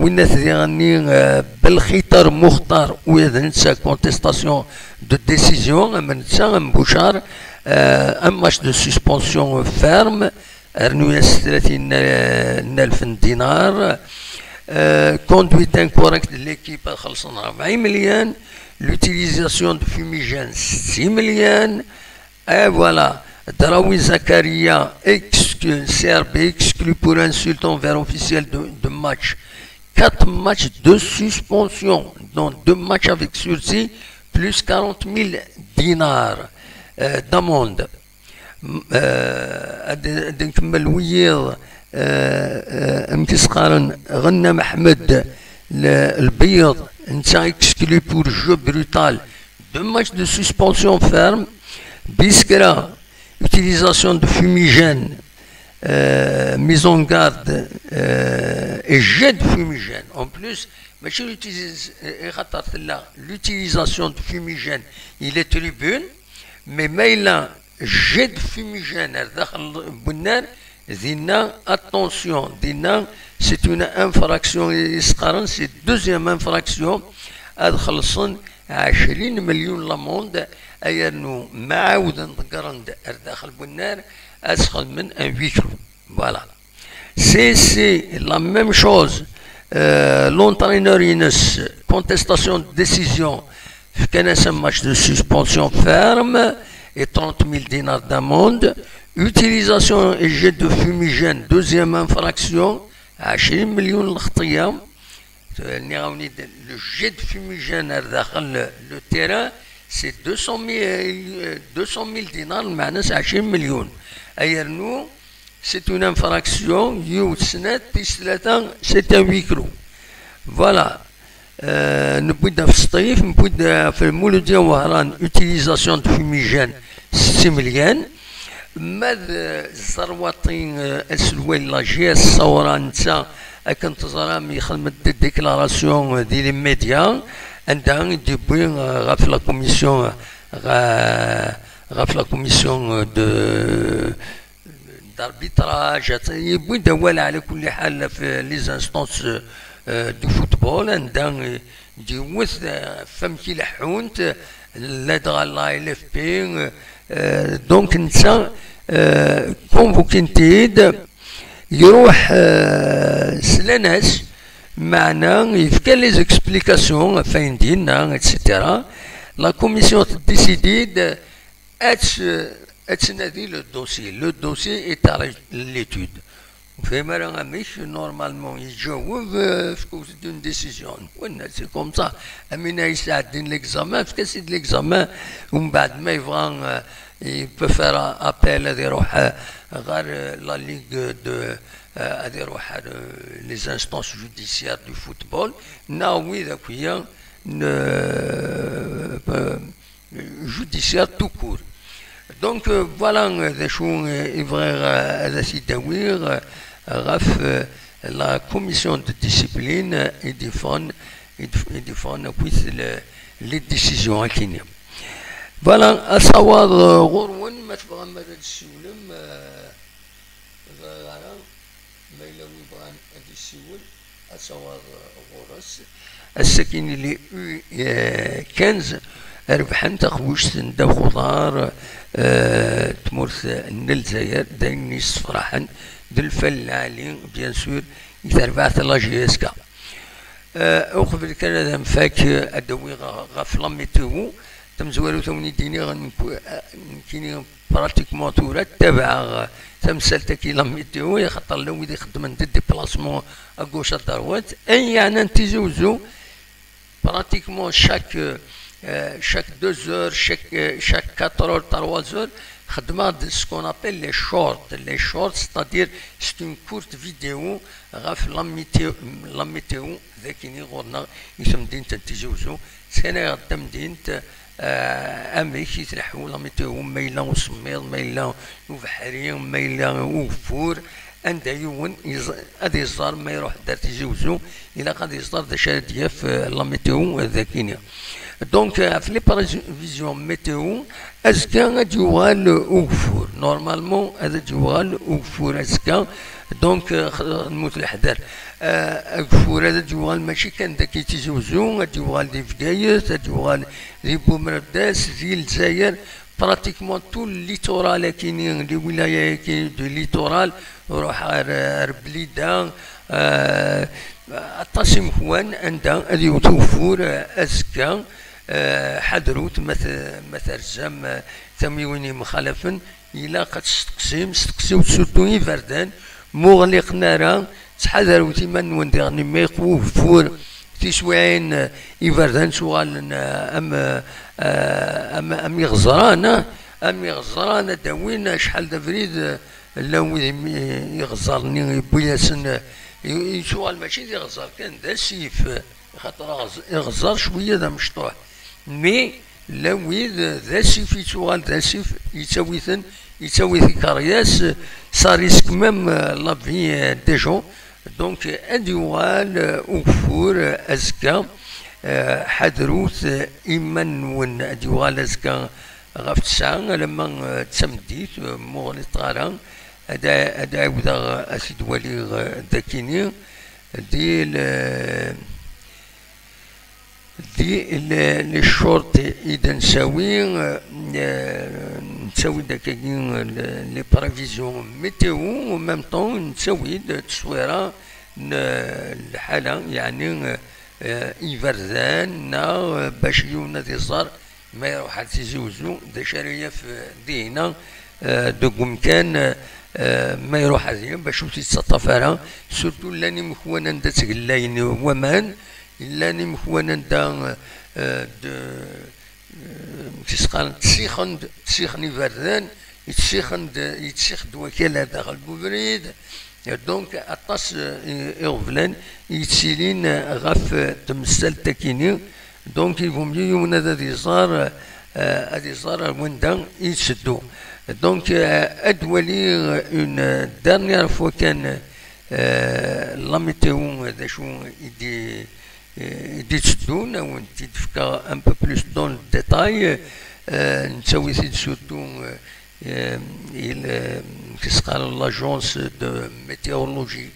وين تغني بالخطر مختار وإذا نسى كونتيستاسيون دو ديسيزيون من نسى بوشار ان ماتش دو سسبونسيون فيرم رنو 30,000 دينار conduite incorrecte de l'équipe à 40 millions, l'utilisation de fumigène 6 millions, et voilà, Draoui Zakaria CRB exclu pour insulte envers officiel de match. 4 matchs de suspension, dont 2 matchs avec sursis, plus 40 000 dinars d'amende. نكمل وياض امكسقارن غنى محمد البيض نتا اكسكلو بور جو بروتال 2 matchs de suspension ferme. Biskra, utilisation de fumigène, mise en garde et jet de fumigène. En plus, l'utilisation de fumigène, il est tribune, mais là, jet de fumigène, attention, c'est une infraction, c'est deuxième infraction, 20 مليون لاموند ايرنو معاود نقرند داخل بنار اسخن من ان ويكرو. فوالا سي لا ميم شوز. لونترينور ينس كونتيستاسيون ديسيزيون كان سم ماتش دو سسبونسيون فيرم et 30 000 dinars d'amende. Utilisation et jet de fumigène, deuxième infraction, 20 مليون الخطيه. Le jet de fumigène le terrain, c'est 200 000 dinars, c'est 20 millions. Ailleurs, nous, c'est une infraction, c'est un huis clos. Voilà. Nous pouvons faire utilisation de fumigène 6 millions. ماذا زرواتين السلوين لا جي الصورة نتا كنت زرام يخدم ديكلاراسيون ديال لي ميديا عندها ديبوي غاف لا كوميسيون غاف لا كوميسيون داربيتراج يبوي دوال على كل حال في لي زانستونس دو فوتبول عندها ديوث فم كي لحونت لا دغال لا ال اف بي دونك نتا كونفوكينتيد يروح سلاناس معنا يفكر لي زيكسبليكاسيون فين دينا اتسيتيرا. لا كوميسيون ديسيديد اتنادي لو دوسي اي تاع ليتود فيما راه مش نورمالمون يجاوب في كوز دون ديسيزيون ولا سي كوم سا. امين يساعدين ليكزامان في كاسيد ليكزامان ومن بعد ما يبغى il peut faire appel à la Ligue les instances judiciaires du football. Oui, judiciaire tout court. Donc voilà, la commission de discipline et défend les décisions à Kenya. فوالا أصوات غرون ما تبغى ما تسولم ما إلا ويبغى هادي السول أصوات غرس السكين اللي 15 ربحن تخوش تندا خضار تمرث الجزائر داين نيس فرحا دالفلالي بيان سور يتربعت لا جي اس كا وقبل كان هذا مفاك أدوي غفلا ميتو تمزوالو ثمني ديني كيني براتيكمون تورا تابع تمثال كيلومتر يخطر لو يدي يخدم عند ديبلاسمون اغوش دروات اي يعني تيزوزو براتيكمون شاك 2 heures chaque 4 heures 3 heures خدمه ce qu'on appelle les shorts c'est-à-dire c'est une courte vidéo غاف لا ميتيو ذاكيني غورنا يسم دينت تيزوزو سنه قدام دينت أمريكي تلحو لا ميتيو ميلا وسميض ميلا وبحري ميلا وفور عندها يون غادي يصدر ما يروح دار تيزوزو الى غادي يصدر دا شاديه في لا ميتيو ذاكينيا. دونك في لي بريفيزيون ميتيو ازكا غادي يوغال اوغفور نورمالمون هذا يوغال اوغفور ازكا. دونك نموت الحذر اوغفور هذا يوغال ماشي كان داك تيزوزو غادي يوغال دي فكايت غادي يوغال دي بومرداس ديال الجزائر براتيكمون تو الليتورال كاينين لي ولايه كاين دو ليتورال روح ربليده الطاسم خوان عندها هذه توفور ازكا حضروت مثل زام ثميوني مخالفا الى قد استقسيو سورتو فردان مغلق نارا تحذروا تيمان وندغني ما يقوه فور تيسوعين يفردان شغال ام يغزران داوين شحال دا فريد لو يغزرني بوياسن يشوغل ماشي يغزر كان دا سيف خاطر يغزر شويه دا مشطوح مي لويد ذا سيف يشوغل ذا سيف يتساوي كارياس ساريسك ميم لافي دي جون. دونك اديوال اوفور ازكا حدروث ايمن ون اديوال ازكا غاف تسعة لما تسمديت مغلي طارا هذا عاود اسيد ولي ذاكيني دي الشرط اذا نساوي داكاين لي بريفيزيون ميتيو و ميم طون نساوي تصويره الحاله يعني يفرزان باش يونا دي صار ما يروح تيزوزو دا شريه في دينا دوكم كان ما يروح هذه باش تتصطفرها سورتو لاني مخوانا دا تقلاين ومان لاني مخوانا دا كيسقال تسيخن يفردان يتسيخد وكاله داخل بوبريد. دونك اطاس يغفلان يتسيلين غاف تمثال تاكيني. دونك يفهم لي يوم هذا هذه صار وندا يتسدو. دونك ادولي اون دارنيير فوا كان لا ميتيو هذا شو يدي تسدون او تدفكا ان بو بلوس دون ديتاي نساوي سيد سورتو كيسقال لاجونس دو ميتيورولوجي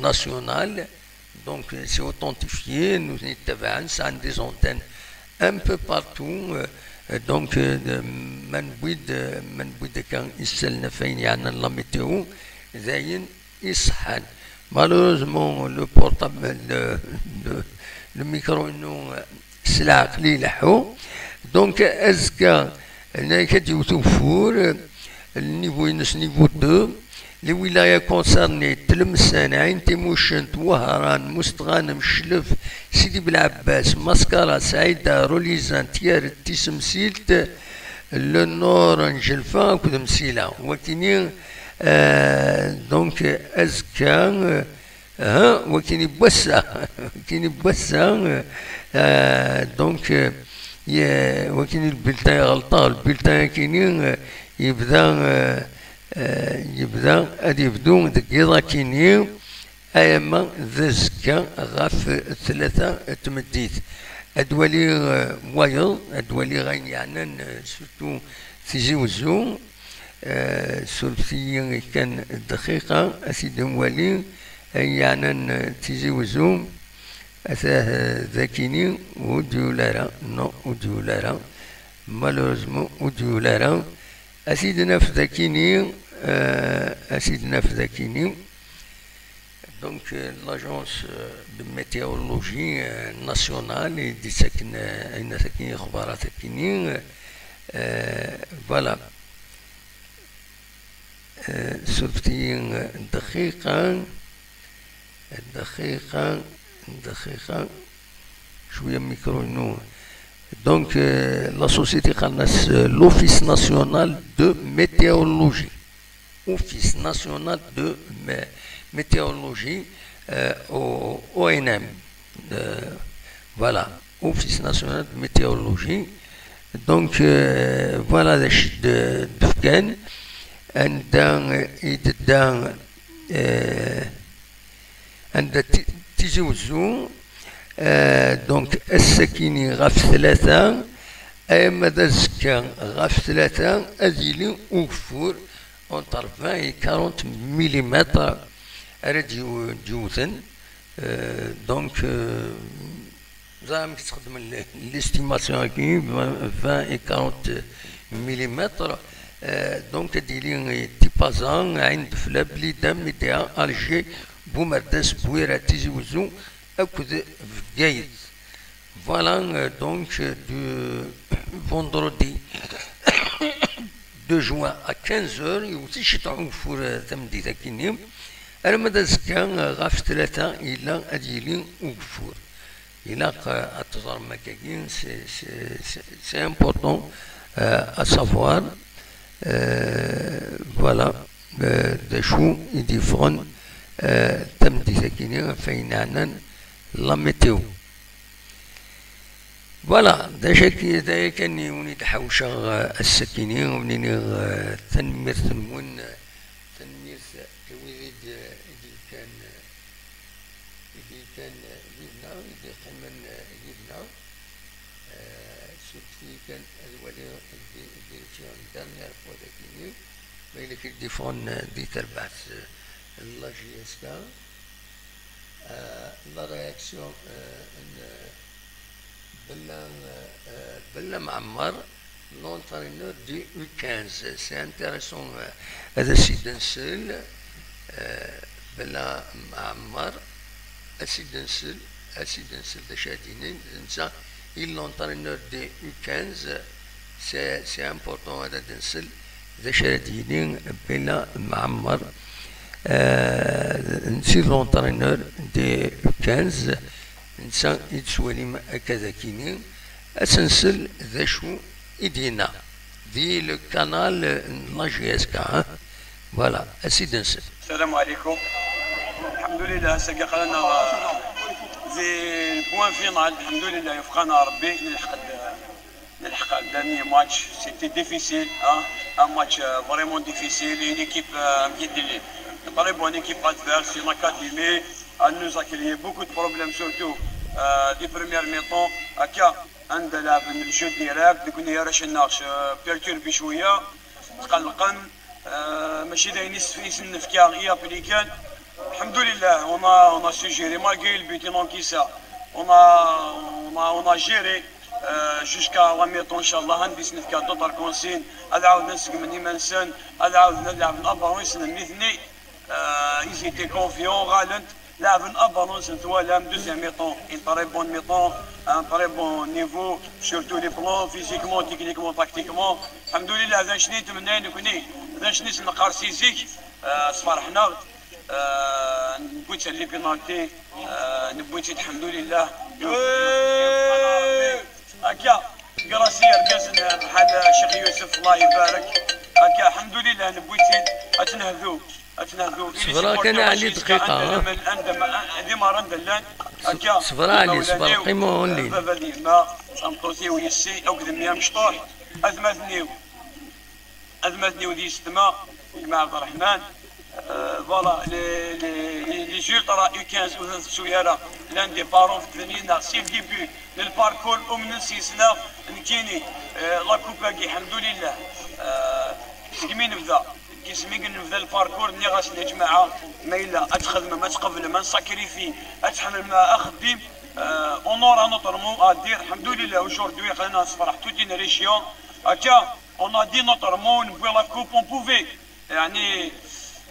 ناسيونال. دونك سي اوثنتيفيي نو نتبعن عن دي زونتين ان بو بارتو. دونك من بويد كان يسالنا فين يعني لا ميتيو زاين يصحن. مالوزمون لو بورتابل لو ميكرو انه سلعه قليله حو. دونك ازكا هنا كتجيو توفور النيفو ينس نيفو 2 لي ولايه كونسيرني تلمسان عين تيموشنت وهران مستغانم شلف سيدي بلعباس مسكره سعيده روليزان تيار تيسمسيلت لو نور نجلفا كود مسيله وكيني دونك ازكا وكيني بوسا دونك وكيني البلتان غلطان البلتان كيني يبدا غادي يبدو دقيقه كيني ايما ذزكا غاف ثلاثه تمديت ادوالي وايض ادوالي غين يعني سورتو تيجي وزو سورتي كان دقيقه اسيدي موالي يعني تيجي وزو أثاه ذاكيني وديولارا نو وديولارا مالوزمو وديولارا أسيدنا في ذاكيني دونك لاجونس دو ميتيورولوجي ناسيونال دي ساكن أين ساكن أخبارات ساكنين فوالا سورتي دقيقة شويه ميكرو نو. دونك لا سوسيتي قالناس لوفيس ناسيونال دو ميتيورولوجي اوفيس ناسيونال دو ميتيورولوجي او ان ام فوالا اوفيس ناسيونال دو ميتيورولوجي. دونك فوالا داش دفكان عندها يددا عند تيجي وزو دونك السكيني غاف ثلاثة أي مدى زكا غاف ثلاثة أذيلي وفور اونتر 20 و 40 مليمتر أراد جوثن دونك زعما كتخدم ليستيماسيون كي 20 و 40 مليمتر دونك ديلي تيبازان عند فلا بليدة ميديا ألجي بومرداس بويرة تيجي وزو أكد فكايد فوالا دونك دو فوندردي 2 juin à 15h يوتي شي تعوفور تمديدة كينيم أنا مدى زكا غاف ثلاثة إلا أديلي وقفور إلا أتظهر مكاكين سي امبورطون أسافوار فوالا دا شو يديفون تمديدة كينيم فين عنان لا ميتيو فوالا دا كان وني تحوشا السكينين وني تنمير ثمون تنمير كويد كان يبنا يقمن يبنا سوتي كان الولي الديريكسيون دانيير فوا داكيني بين في الديفون دي تربعت لا جي اس كا لا رياكسيون بلا معمر l'entraîneur du U15 c'est intéressant هذا السيد نسل بلا معمر السيد نسل دا شادينين نسا l'entraîneur du U15 c'est important هذا نسل دا شادينين بلا معمر نسي l'entraîneur du U15 نسا يتسوالي هكذا كيني اسنسل ذا شو يدينا دي لو كانال لا جي اس كا فوالا اسيد نسل. السلام عليكم. الحمد لله ساقي قرانا في البوان فينال الحمد لله يوفقنا ربي نلحق الدرني ماتش سيتي ديفيسيل ان ماتش فريمون ديفيسيل اون ايكيب مكيديلي تري بون ايكيب ادفيرس اون اكاديمي. Elle nous a créé beaucoup de problèmes, surtout des premières mi-temps. هكا عندنا الجو ديراكت قلنا يا راش الناقش بيرتوربي شويه تقلقن ماشي داين يسنف كاع يا بليكان. الحمد لله on a su gérer malgré le but qui ça on a géré jusqu'à la mi-temps ان شاء الله غندي نسنف دوطر كونسين هذا عاود نسق مني منسن هذا عاود نلعب الابر ويسن المثني ils étaient confiants غالنت لعب الابالونس نتوالم دوزيام ميطون ان طري بون ميطون ان طري بون نيفو سورتو لي بلون فيزيكمون تكنيكمون تاكتيكمون. الحمد لله هذا شني نتمنى نكوني هذا شني نقار سيزيك صفرحنا نبويت لي بينالتي نبويت الحمد لله هكا كراسي ركزن بحال الشيخ يوسف الله يبارك هكا الحمد لله نبويت اتنهذو صفرا كان علي دقيقة ديما رندلان هكا صفرا علي صفرا قيمون لي ما سامطوسي ويسي او كذا مشطوح ازمتني ودي ستما مع عبد الرحمن فوالا لي جول ترى يو 15 سوياره لان دي بارون في الثانيين سي ديبي للباركور ومن سيسنا نكيني لا كوباكي الحمد لله سكمين نبدا كيسمي نبدا الباركور ملي غاسل يا جماعه ما الا اتخدم ما تقبل ما نساكريفي اتحمل ما اخدم اونور نوترمون ادير الحمد لله aujourd'hui خلينا نصفرح توت une région هكا on a dit notre mot on pouvait la coupe on pouvait يعني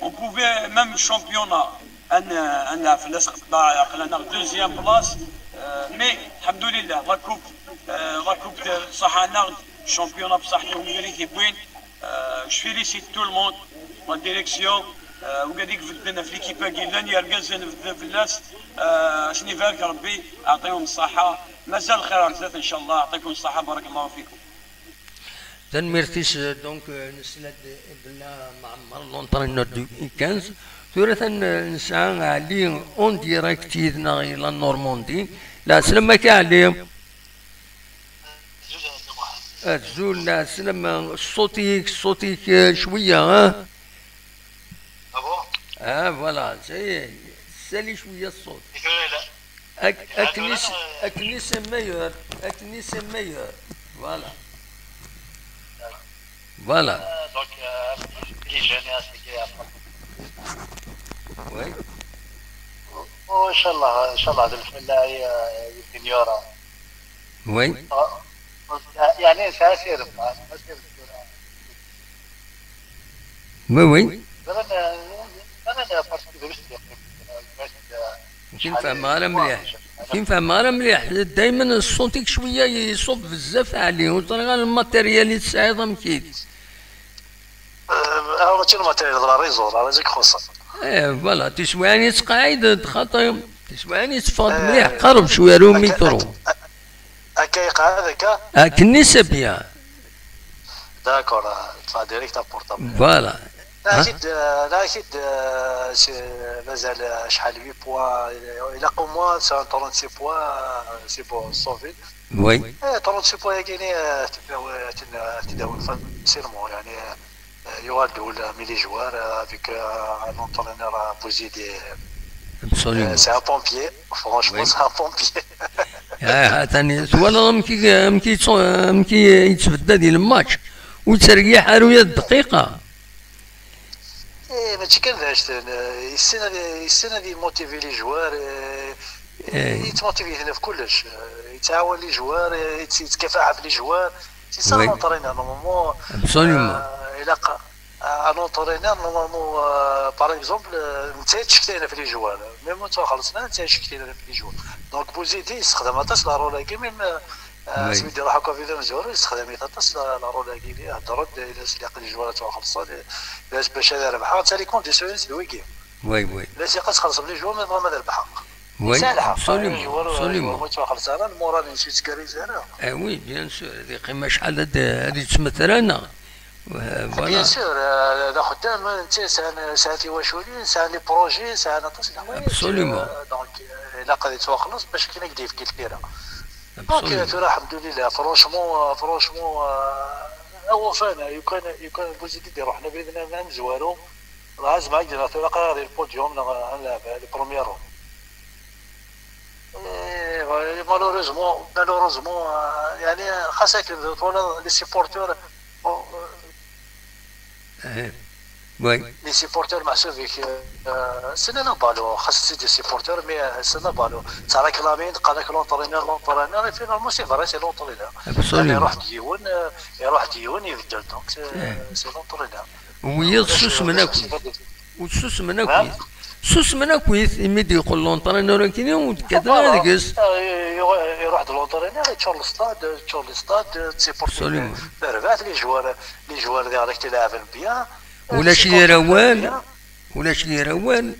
on pouvait même championnat ان في الاسق قلنا دوزيام بلاص مي الحمد لله لا كوب صح ناخذ championnat بصحته وميريتي بوين. Je félicite tout le monde, la direction, وقاعدين بدنا في ليكيبا كيلان يركزن في الناس شني فالك ربي يعطيهم الصحة مازال خير بزاف إن شاء الله يعطيكم الصحة بارك الله فيكم. تنميرتيش دونك نسلد بلا معمر لونترينور دو 15 ثلاثا نسعى عليه اون ديريكت يدنا الى نورماندي لا سلام كاع تزول لا سلام صوتيك شويه ها فوالا سالي شويه الصوت. اكني سمير فوالا فوالا. دونك لي جينياس وي وان شاء الله هذا الفيلم يمكن يرى. وي يعني ساسير وي انا كيف فهمها مليح دائما صوتك شويه يصب بزاف عليه وطريقه الماتيريال تساعد مكيد. ماشي الماتيريال راه ريزو راه زيك خصها. فوالا تسواني تقعد خاطر تسواني تفاض مليح قرب شويه رو ميكرو. هكا يقع هذاك كني سبيا. داكور تفا ديريكت بورطابل. فوالا. لا اكيد مازال شحال 8 بوان الى قوموا 36 بوان سي بون صوفي. وي 36 بوان كاينين تداول فاسيلمون يعني يوالدوا ميلي جوار افيك ان اونترينور بوزيدي. Absolument. C'est un pompier, franchement, oui. C'est un pompier. ثاني ولا مكي يتبدا ديال الماتش وتريح رويه الدقيقه. ماشي كنفاش السنه دي موتيفي لي جوار يتموتيفي هنا في كلش يتعاون لي جوار يتكافح لي جوار سي سا لونطرينور نورمالمون. ابسوليومون الى ان اونترينور نورمالمون باغ اكزومبل انت تشكتينا في لي جوار ميم تو خلصنا انت تشكتينا في لي جوار دونك بوزيدي يستخدم هطاش لا رولاكي ميم سميتي روح هكا في مزور يستخدم يطاش لا رولاكي اللي هضروا الى سلاق لي جوار تو خلصوا باش هذا ربحها حتى لي كونديسيون الويكي. وي لا سي قاس خلص لي جوار ما ربحها. وي ابسوليومون ما تخلص انا المورا نسيت كاريز انا. وي بيان سور هذه قيمه شحال هذه تمثل انا. بيان سور هذا خدام انت ساعتي واشولين ساعه لي بروجي ساعه نطس ابسوليومون. دونك الا قضيت وخلص باش كاين كديف كثيره. دونك ترى الحمد لله فرونشمون هو فانا يكون بوزيتي دير روحنا بيدنا نزوارو راز معاك ديال تلقى البوديوم نلعب لي بروميير رون. مالوروزمون يعني خاصك ولا لي سيبورتور وي لي سيبورتور مع سوفيك سنة بالو خاص دي سيبورتور مي سنة بالو تاع ريكلامين قالك لونطرينور فينالمون سي فري سي لونطرينور. يروح ديون يبدل دونك سي لونطرينور. ويا سوس مناكو يمدي يقول لونطرينور كاين وكذا كاس يروح لونطرينور يتشور الستاد تسيبورتي بربات لي جوار ديالك تلعب بيان ولا شي روان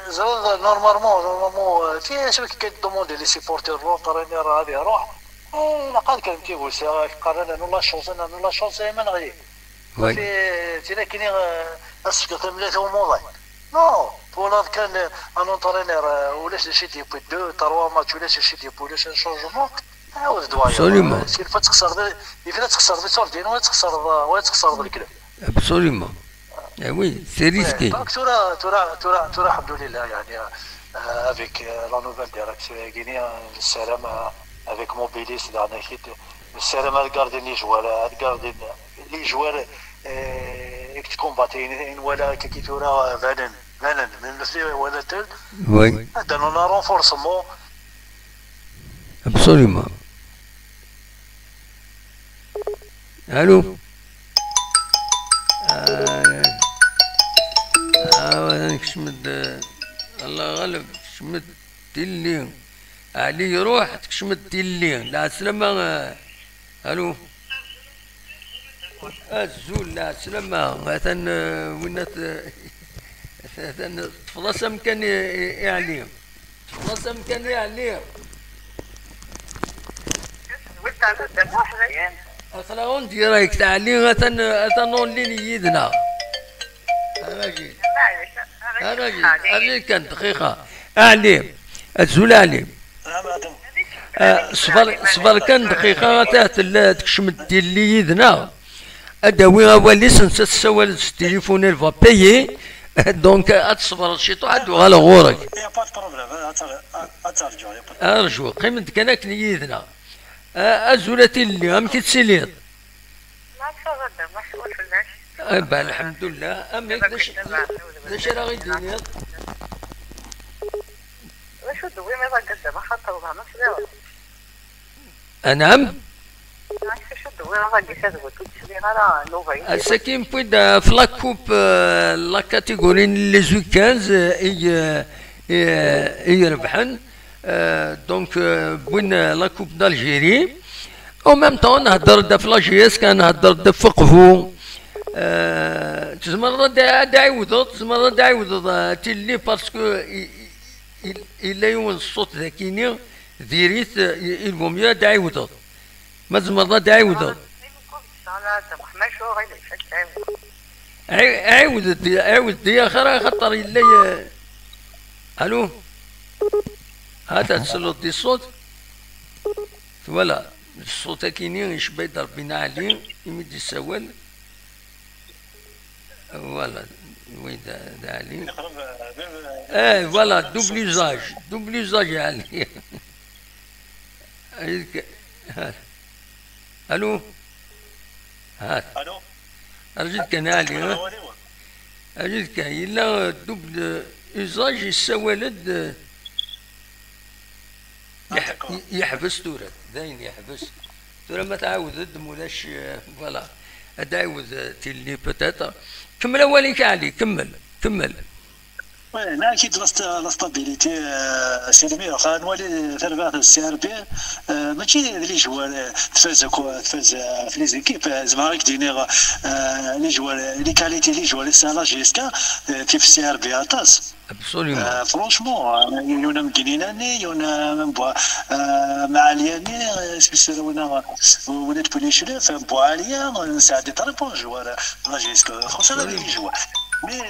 زاد نورمالمون في شبكه كيدوموندي لي سيبورتير لونطرينور هذه روح لا قال كان تيقول سي قال انا لا شونس ما نغي في كاينين اسكت ملي تو موضوع نو ولا كان ان اونترينور ولا شي تيبو 2 3 ماتش ولا شي تيبو ولا شي شونجمون عاود دوايا ابسوليومون سير تخسر إذا تخسر بتوردين ولا تخسر بالكلام ابسوليومون وي سي ريسكي. دونك ترى الحمد لله يعني افيك لا نوفيل ديريكسيون غينيا السلام افيك موبيليس دانا كيت السلام غاردين لي جوار اكت كومباتين ولا كي تورا فالن من نفسي ولا تل وي هذا نو رونفورسمون ابسوليومون. الو كشمد الله غلب كشمد تيلي علي روح تكشمد تيلي لا سلامة. الو الزول لا سلامة مثلا وين تفضل مكان يعليهم تفضل مكان يعليهم أخلاقون ديرايك تعليم أتنون لي يدنا. أراجي كان دقيقة أعلم الزول أعلم صفر كان دقيقة تحت تكشمد ديال لي يدنا اداوي اوليس نسى تسوال التليفون الفا بايي دونك اتصبر شي طاح على غورك. يا با بروبليم اترجو ارجو قيمتك انا كنيدنا ازولتي اللي ام كتسيليط. ما تفضل ما شوفناش. با الحمد لله امك داش راه غيديني. واش دوي ما قدام خاطر ما نسلاو. انام السكين بويد في لاكوب لا كاتيجوري لي زو 15 يربحن دونك بوين لاكوب دالجيري او ميم طون نهضر دا في لاجيس كنهضر دا في قفو تزمر دا يعاودو تزمر دا يعاودو تيلي باسكو الا يون الصوت ذاكيني ديريت يلفو ميو دا يعاودو ما زمرنا دا يعاودو عاود دي اخر خاطر الا الو هذا تسلط دي الصوت فوالا الصوت كاينين يشبه يضرب بينا عليه يمد يسول فوالا وين دا عليه فوالا دوبليزاج عليه الو هات الو رجيت كان علي رجيت كان الا دوبل يوزاج يسولد يحبس تورا داين يحبس تورا ما تعاود مولاش فوالا تعاود تيلي بوتيتر كمل اوليك علي كمل لا اكيد لا ستابيليتي سيرمي واخا نولي تربع في السي ار بي ماشي لي جوار تفاز في لي زيكيب زعما راك ديني لي جوار لي كاليتي لي جوار سالا جيسكا كيف السي ار بي اطاس ابسوليومون فرونشمون يونا مكينيناني يونا منبوا معالياني سبيسيال ولات بوليشلي فمبوا عليا نساعد طريبون جوار لا جيسكا فرونشمون لي جوار مي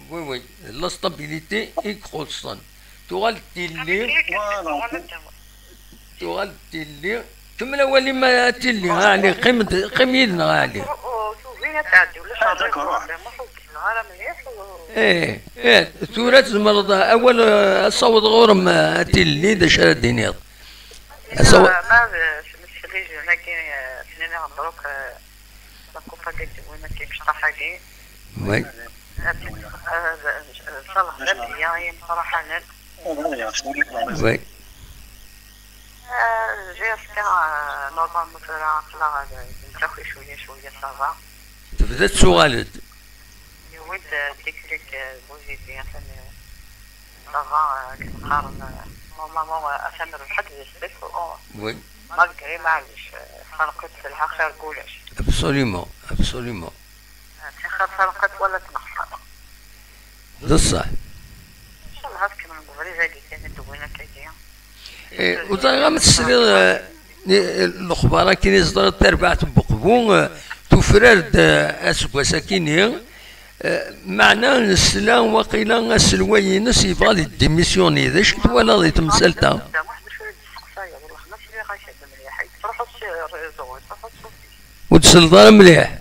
وي وي لا ستابيليتي يكروسون تغال تيلي كمل اولي ما تيلي علي قيم يدنا علي ايه ثورة المرضى اول صوت غورم تيلي دا شرا دينيض وي وي جيسكا نورمال مثلا نتاخذ شويه صافا تبدا تسوالد وين ديكريك بوزيتي صافا كنقارن نورمالمون اسامر بحد السبيك وي مالغري معليش خلقت في الحقيقه كلش ابسوليومون خلقت ولا تنقص بصح ان شاء الله هذيك من قبل زادي كانت دوينه كيديا وطاغا ما تسري الاخبار كاين صدر تربعت بقبون تفرد اسكوا ساكيني معناه السلام وقيلا السلوينس يبغى ديميسيوني ذا شفت ولا ضيت مسالته وتسلطان مليح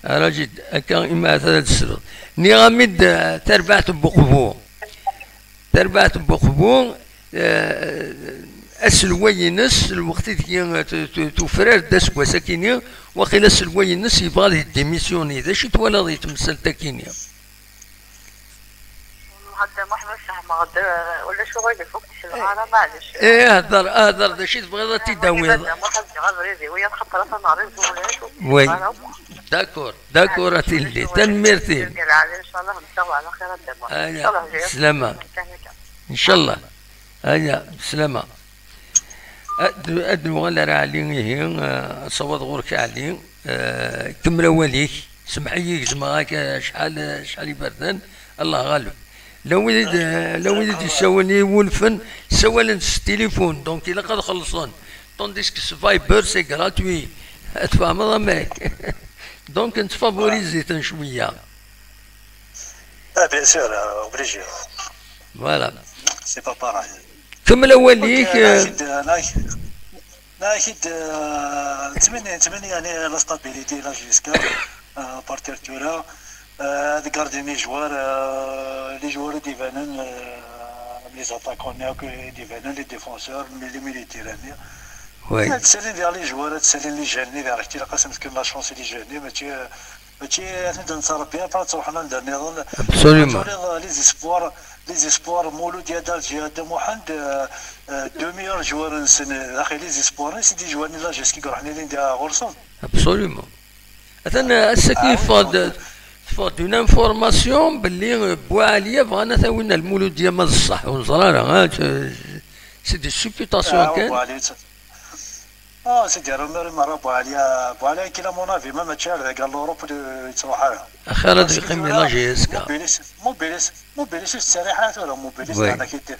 راجي كان إما ثلاث سنوات نيغامد تربعت بقبو السلوينس الوقت تفرر داس وساكينيا وقيل السلوينس يبغى ديميسيوني ذا شت ولا ضيت مسالته كينيا هذا ما حنا ولا شغل فوق الشغل معلش ايه هذا ذا شي تبغي تداوي وي داكور اتيلي تنميرتي ان شاء الله نتسوى على خير سلامة ان شاء الله هيا بسلامة ادنو غالا علي هي صوت غورك علي كمل وليك سمحي زعما شحال يبردن الله غالب لو ولد يسولني ولفن سوالن التليفون دونك الا قد خلصون طونديسك فايبر سي غراتوي تفهم ماك دونك نتفافوريزي شويه بيان سور اوبليجي فوالا سي با باراي. كمل اوليك. اكيد نتمنى يعني لا ستابيليتي لا جيسكا بارتير تورا دي كاردي لي جوار ديفانن لي زاتاكون ديفانن لي ديفونسور لي ميليتيراني. وي تسالي ديال لي جوار تسالي لي جاني ديال عرفتي قسم تكون لا شونس لي جاني ماشي نتصرف بها تروح لنا ندير نضال ابسوليومون لي زيسبوار مولود ديال الجهاد محمد دو ميور جوار نسن اخي لي زيسبوار سيدي جواني لا جيسكي روحنا لين ديال غرسون ابسوليومون. اثنا السكيف فاد اون انفورماسيون باللي بوعليا بغانا ثاوينا المولود ديال ما الصح ونزرانا سي دي سوبيتاسيون كان سيدي راه بوعليا كاين مونافي ما ماتشال قال لوروب تروح لها اخي هذا يقيم لا جيسكا موبيليس السريحات ولا موبيليس انا كيت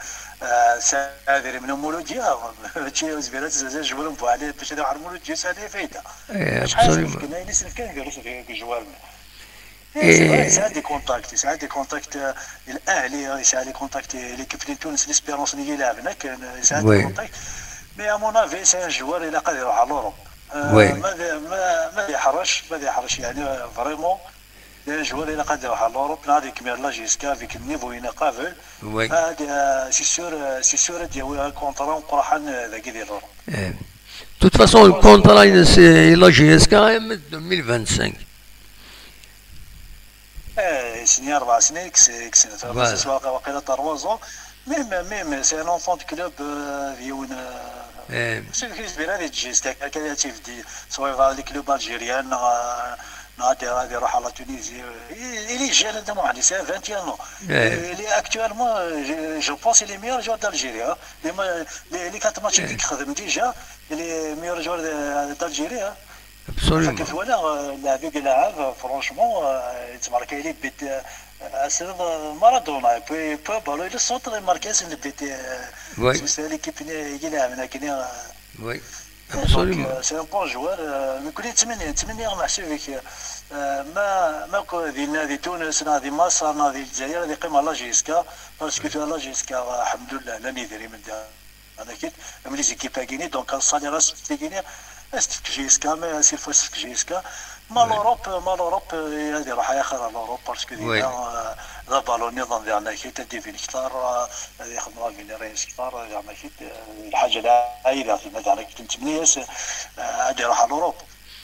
سادري من مولوديا هادشي زبيرات زعما جبرهم بوعليا باش يديروا على المولوديا هذه فايده. ابسوليومون كنا نسلف كان قالوا في جوار يساعد دي كونتاكت الاهلي يساعد دي كونتاكت ليكيب ديال تونس ليسبيرونس اللي يلعبنا كان يساعد دي كونتاكت مي امون افي سي ان جوار الى قادر يروح على لوروب ما يحرش يعني فريمون جوار الى قادر يروح على لوروب نادي كمير لا جيسكا فيك النيفو هنا قابل سي سور ديال كونترا وقراحان ذاك ديال لوروب. توت فاسون الكونترا سي لا جيسكا 2025 سنين 4 سنين كسنت واقيلا 3 زون ميم سي ان اونفون دو كلوب ديون سي كيسبير هذه جيسكا كرياتيف دي سواء لي كلوب الجيريان غادي يروح على تونيزي الي جيل هذا مو عندي سي 21 نو اللي اكtuellement جو بونس لي ميور جوار دالجيريا اللي كانت ماتش اللي خدم ديجا اللي ميور جوار دالجيريا ابسوليومون. كيف ولا لاعب يلعب فرونشمون تبارك لي بيت اسد مارادونا بي بالو الى السونتر ماركاس اللي بيت سي ليكيب يلعب هناك وي ابسوليومون. سي ان بون جوار كل نتمنى محسوب فيك ما نادي تونس نادي مصر نادي الجزائر هذه قيمه لا جيسكا باسكو لا جيسكا الحمد لله لا ندري من انا كيت من لي زيكيب كيني دونك الصالي راس كيني استفك جيسكا ما سي فو استفك جيسكا ما لوروب هذه راح ياخذ لوروب باسكو ديما لا بالون نظام ديالنا كي تدي كثار هذه خدمه في ريس كثار زعما كي الحاجه العائله في مثلا كي تمنياس هذه راح لوروب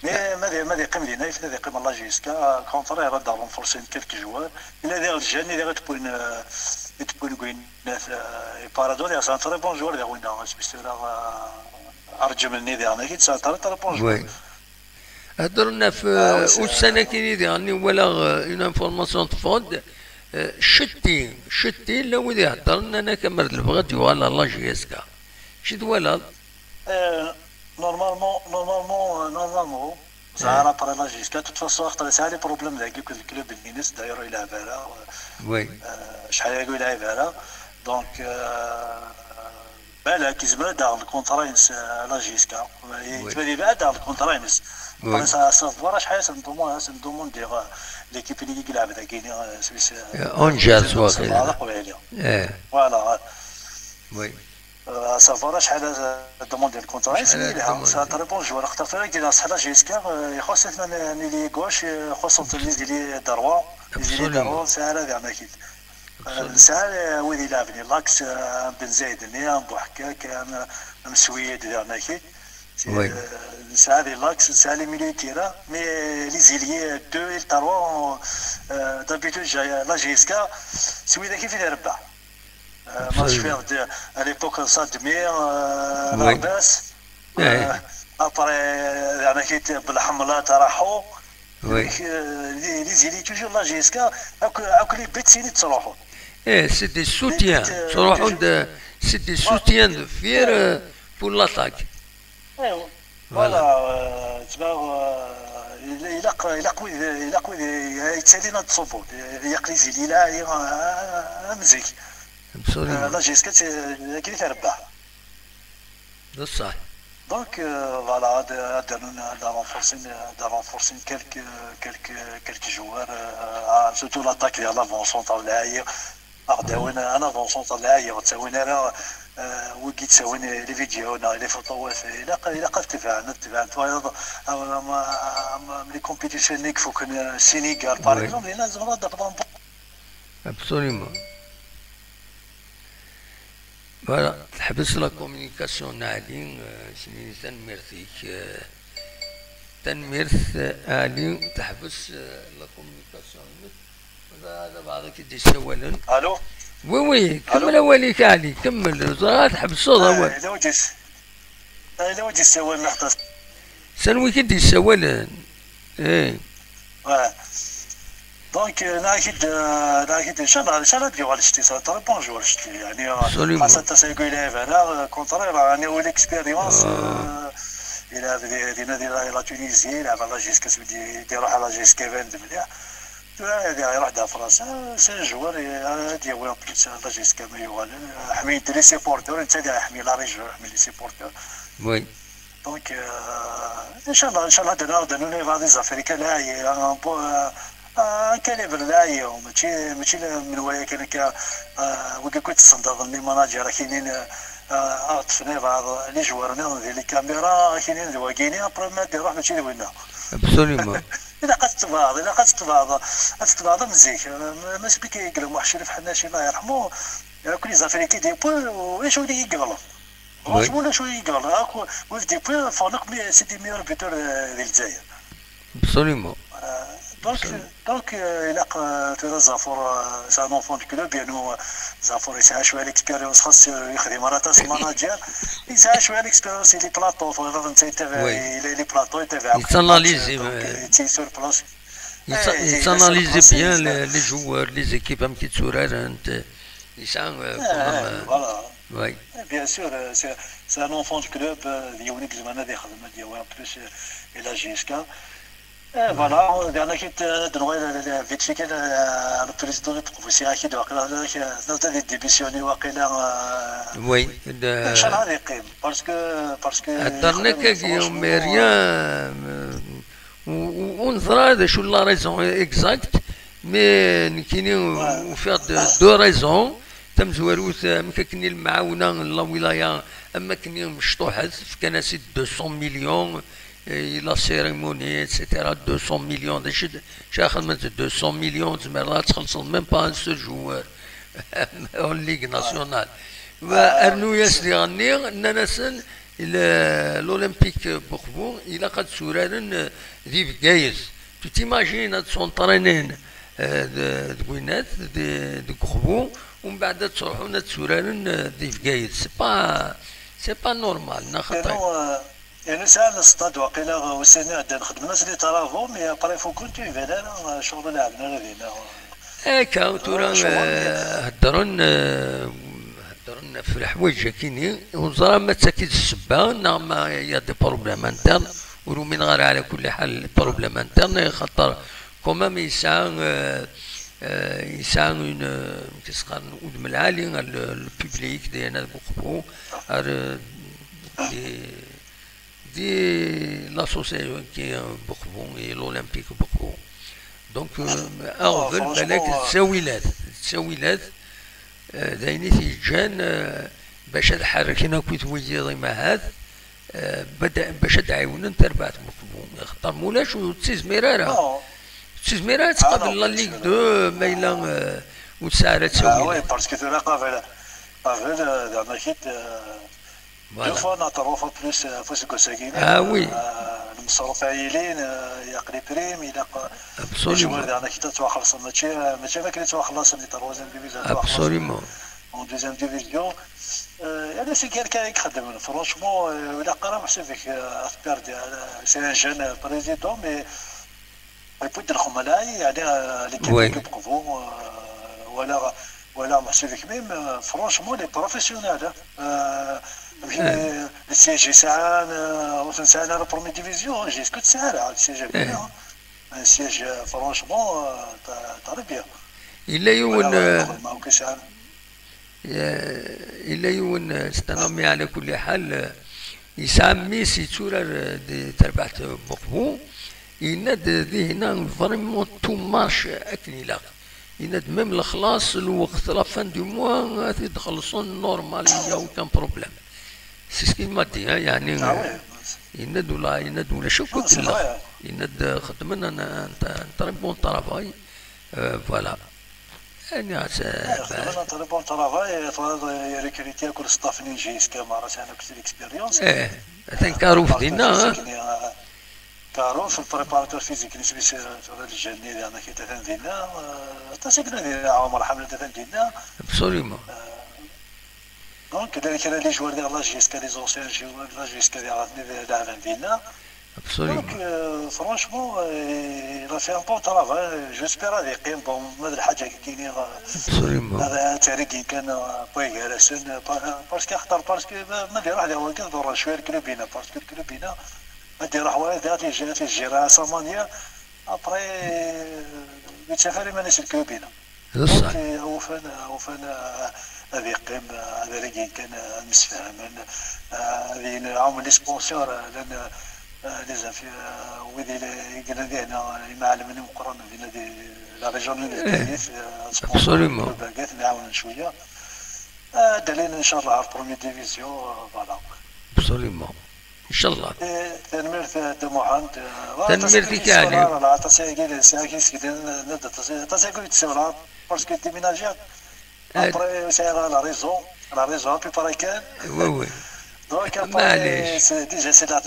مي ماذا يقيم لينا ماذا يقيم لا جيسكا كونترير راه دارهم فرصين كيلك جوار الا دار الجاني اللي تكون كوين بارادون يا سان تري بون جوار ديال وين سبيستو ارجو مني ديالنا كي تسال تري بون جوار. هضرنا في السنه كي ديالني ولا اون انفورماسيون تفوت شتي لا ودي هضرنا انا كمرد البغات ولا لا جيسكا شد ولا نورمالمون زعما طرا لا جيسكا تتفصل خاطر سالي بروبليم ذاك الكلوب الناس دايرو يلعبها وي شحال يقول يلعبها دونك بالك زعما دار الكونترينس لا جيسكا تبان بعد دار الكونترينس فرنسا صافورا شحال سندومون دير ليكيب اللي يلعب ذاك كاين سويس اونجاز واقيلا فوالا وي صافورا شحال دومون ديال الكونترينس سا تري بون جوار خاطر فريق ديال صح لا جيسكا يخص لي غوش يخص لي دروا ساهله زعما كي ساهل وين يلعبني لاكس بن زايد نيا بوحكاك مسويد زعما كي ساعة لاكس ساعة ميليتيرا مي لي زيليي 2 et 3 d'habitude لا جيسكا سويدا كيف يربح ماتش فير à l'époque صاد مير لاباس ابري زعما كيت بالحملات راحوا لي زيلي توجور لا جيسكا هاك لي بيت سيني تروحوا سي دي سوتيان تروحوا سي دي سوتيان دو فير بور لاتاك فوالا تبع إلا قوي يتسالينا تصوبو يقليزي لا مزيك لا جيسكا كي تربح بصح دونك فوالا دا رونفورسين كالك جوار سورتو لاطاك ديال لافون سونتر العاير أغداونا أنا فونسونت العاية وتسوينا راه وكي تسوينا لي فيديو لي فوتوات إلا قد تفاعلنا لي كومبيتيسيون اللي كفو كان السينيغال باغ اكزومبل لازم نضرب. Absolument. Voilà, تحبس لا كوميونيكاسيون نعلي سنين تنميرتيك تنميرت علي تحبس لا كوميونيكاسيون هذا بعضك يدي سوالا. الو وي كمل اوليك علي كمل زرا تحبس الصوت اول. الا وجه سوال نحط سنوي كدي سوالا. ايه دونك ناكيد ان شاء الله ديال الشتي صار بونجور الشتي يعني خاصة تسايقوا لي انا كونترير يعني هو ليكسبيريونس الى دينا لا تونيزي لعب لا جيسكا يروح على جيسكا فاند مليح يروح دا فرنسا سي جوار ديال بليس لا جيسكا ما يوال حميد لي سيبورتور انت حمي لا ريجون حمي لي سيبورتور وي دونك ان شاء الله دنا لي بعض الزافير كلاعي كاليبر لاعي ماشي من ويا كان وكا كنت تصدق لي ماناجر كاينين عطفنا بعض لي جوارنا ديال الكاميرا كاينين دواكيني ابري ما دير روح ماشي دوينا ابسوليومون. الا قصت بعض مزيك ماشي بك يقلم واحد الشريف حناشي الله يرحمه كل زافير كيدير واش هو اللي يقلب ولا شو يقلب هاك ولدي بو فونق سيدي ميور بيتور ديال الجزائر. ابسوليومون. دونك إلا ترى زافور سي ان اونفون دو كلوب يعني زافور يسعى شويه ليكسبيريونس خاص يخدم راس ماناجر يسعى شويه ليكسبيريونس لي بلاطو فغير انت يتابع لي بلاطو يتابع يتاناليزي سور بلاص يتاناليزي بيان لي جوار لي زيكيب ام كيتسورار انت يسعى فوالا وي بيان سور سي ان اونفون دو كلوب ديالك زعما هذا يخدم ديال بلوس الى جيسكا. فوالا انا كنت دنوي فيت في كان البريزيدون بروفيسيون اكيد واقيلا نبدا ديبيسيوني واقيلا وي ان شاء الله غادي يقيم باسكو هضرنا كيوم ريان ونظرا هذا شو لا ريزون اكزاكت مي كاينين فيها دو ريزون تم زواروت مكاكني المعاونه لا ولايه اما كاينين مشطوحات في كناسه 200 مليون la cérémonie, etc. 200 millions de choses. J'ai 200 millions de dollars, même pas un seul joueur en Ligue nationale. Arnaud Yassir, Nanasen, l'Olympique Bourbon, il a quatre souranes d'Yves Gaïs. Tu t'imagines son traîner de Gwyneth, de Bourbon, ou بعد تصرحون souranes d'Yves Gaïs. C'est pas normal. يعني ساعة الصطاد واقيلا وسنة عندنا نخدم ناس اللي ترافو مي ابري فو كونتيني فينا شغل لعبنا غادينا هكا تورا هضرون في الحوايج كاينين وزرا ما تاكيد السبه ما يا دي بروبليم انترن ورومين غير على كل حال بروبليم انترن خاطر كومام يسعى كيسقر نقول من العالي البوبليك ديالنا بوقفو l'association qui est Bourbon et l'Olympique Bourbon. Donc, أغفل بالك تساويلات دايني تيجان باش هاد حركنا كنت ويدي ضيما هاد بدا باش تعاونا تربعت بوقفون خاطر مولاش تسميرا تقابل لا ليغ دو مايلا وتسعر تساويلات. وي باسكو ترى قابل زعما كيت دو فوا نعترفوا بلوس فوسكو ساكينين وي المصروف عايلين يقري بريم الى ابسوليومون انا كي تتواخلص ماشي ما كاين تواخلص لي تروازيام ديفيزيون ابسوليومون اون دوزيام ديفيزيون هذا سي كان يخدم فرونشمون ولا قرا محسن فيك افكار ديال سي ان جون بريزيدون مي يبود الخملاء يعني اللي كاين كيبقفوا ولا محسن فيك ميم فرونشمون لي بروفيسيونيل السياج ساعان وصل ساعان على برومي ديفيزيون جي سكوت ساعه على السياج بيان السياج فرونشمون طري بيان إلا يون استنامي على كل حال يسعى ميسي تورا تربعت بقبو يند ذي هنا فريمون تو مارش أكني لا يند ميم الخلاص الوقت لا فان دو موا تخلصون نورمال يا كان بروبليم سي سكي ما دي يعني يند ولا شوف كله يند خدمنا انا تري بون طرافاي فوالا انا تري بون طرافاي ريكريتي كل ستاف نيجيس كما راه انا كنت اكسبيريونس تنكارو فينا كارو في البريباراتور فيزيك اللي سميت الجني انا كي تندينا تسكنا دينا عمر حمله تندينا ابسوليومون دونك كذلك لي جوار ديال لا جيسكا لي زونسيان جوار لا جيسكا ديال العالم ديالنا دونك فرونشمون لا في ان بون طرافاي جيسبير غادي يقيم بون هاد الحاجه كاينين هذا تاريخي كان بوي غرسن باسكو خطر باسكو ما دير واحد هو كندور شويه الكلوبينا باسكو الكلوبينا دير حوايج تيجي سامانيا ابري يتسافر ما ناس الكلوبينا دونك وفانا هذه قيم هذا اللي كان مسفهم هذه عام لي سبونسور لان لازم في وذي قلنا هنا المعلم المقرن ديال لا ريجون ديال ابسوليومون باقات نعاون شويه دليل ان شاء الله على برومي ديفيزيون فوالا ابسوليومون ان شاء الله تنمير طموحات تنمير تاعي لا تساقي ساكي سكدين نبدا تساقي تسولا باسكو ديميناجيات ابري سير لا ريزون بي باراي كان وي دونك معليش ديجا سي لا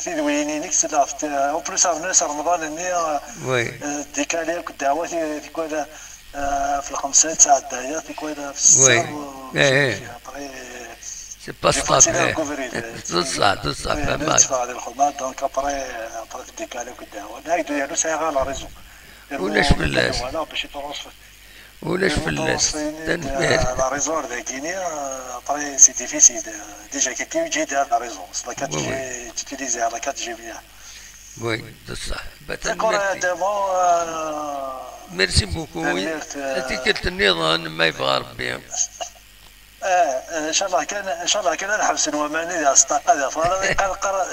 تيدوينينيك سي لا اون بليس افنس رمضان اني ديكالي الدعوات تكون في الخمسة تاع الداية تكون في الساعة سي با ستابل تصح فهمت هذه الخدمات دونك ابري ديكالي الدعوة نايدو يعني سير لا ريزون ولاش بلاش باش يترونسفير ولاش فلاس لا ريزون ذاكيني ابري سي ديفيسيل ديجا كي يجي دار لا ريزون لا كتجي تيتيليزي على كتجي بيان وي بصح داكور دابا ميرسي بوكو انت كنت النظام ما يبغى ربي ان شاء الله كان نحبس الومان ديال الصداقه ديال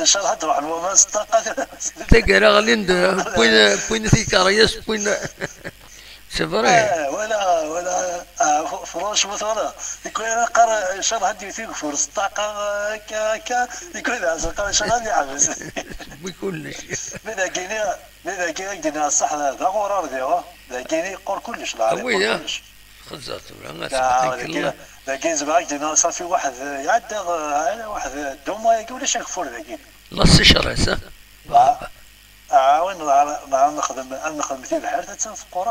ان شاء الله تروح الومان الصداقه تقرا غالين بوين ثيكارياس بوين سي فري ولا فرونشمون ثورة يكون قرا ان شاء الله هدي فيك في الصداقه كا يكون ان شاء الله يحبس بكلش بدا كاين دينا الصح هذا غرار ديالها كاين يقول كلش لا كلش خزات ولا لكن زعما دينا صافي واحد يعدى على واحد دوما يقول ليش يكفر ذاك لا سيشر هسه عاون نخدم في البحر تنفقو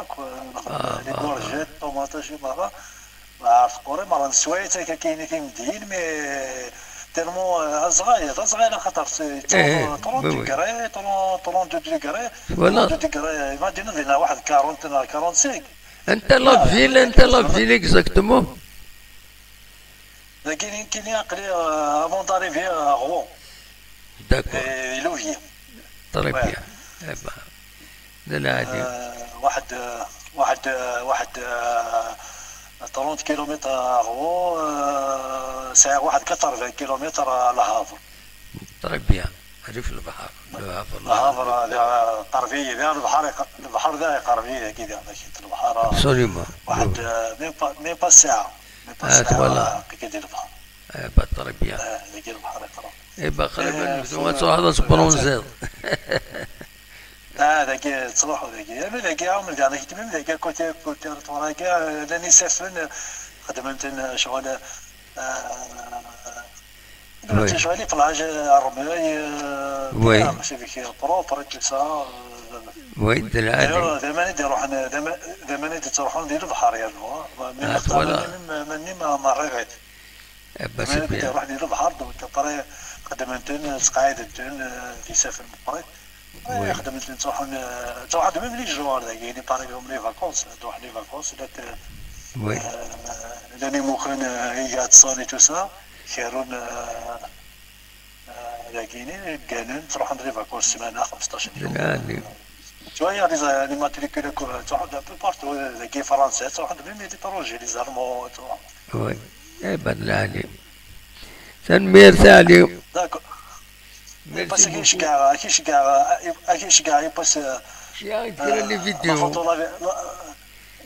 نخدم لي كورجيت طوماطه شي مره نفقو مره نسوايع حتى كاينين في مدين مي تيرمون صغيره خاطر 30 ديغري 32 ديغري فوالا ما دينا واحد 45 انت لا فيل اكزاكتومون كاين عقلي افون داريفي غو داكور لوفيا طري بيان لا عادي واحد 30 كيلومتر غو ساعة واحد 80 كيلومتر لهافر طري بيان هذه في البحر لهافر طرفية ديال البحر ذا قربية كذا ماشي البحر ابسوليومون واحد مي با ساعة فوالا كيدير البحر طري بيان كيدير البحر ايبا قريبا هذا سبرونزير ذاك تصلحوا ذاك عمر كاع كيتمم ذاك كوتي تورا كاع لاني سافرن خدمت شغل درت شغل بلاج الرماي ماشي فيك بروبر كيسا وي العادي دائما تروحون ديال البحر يا ماني ما رغيت بس روح ديال البحر دونك طري خدمت سقايد في سافر مقري خدمت تروح ميم لي جوار ذاك يعني باغ لي فاكونس تروح لي فاكونس وي لاني ممكن هي تصوني تو سا خيرون لكن كانن تروح لي فاكونس سيمانه 15 يوم يعني شويه لي ماتريكول تروح دو بارتو ذاك فرنسا تروح ميم لي بروجي لي زالمون وي ايبا العالي تنمير ثاني داكور بس كاينش كاع يباس دير لي فيديو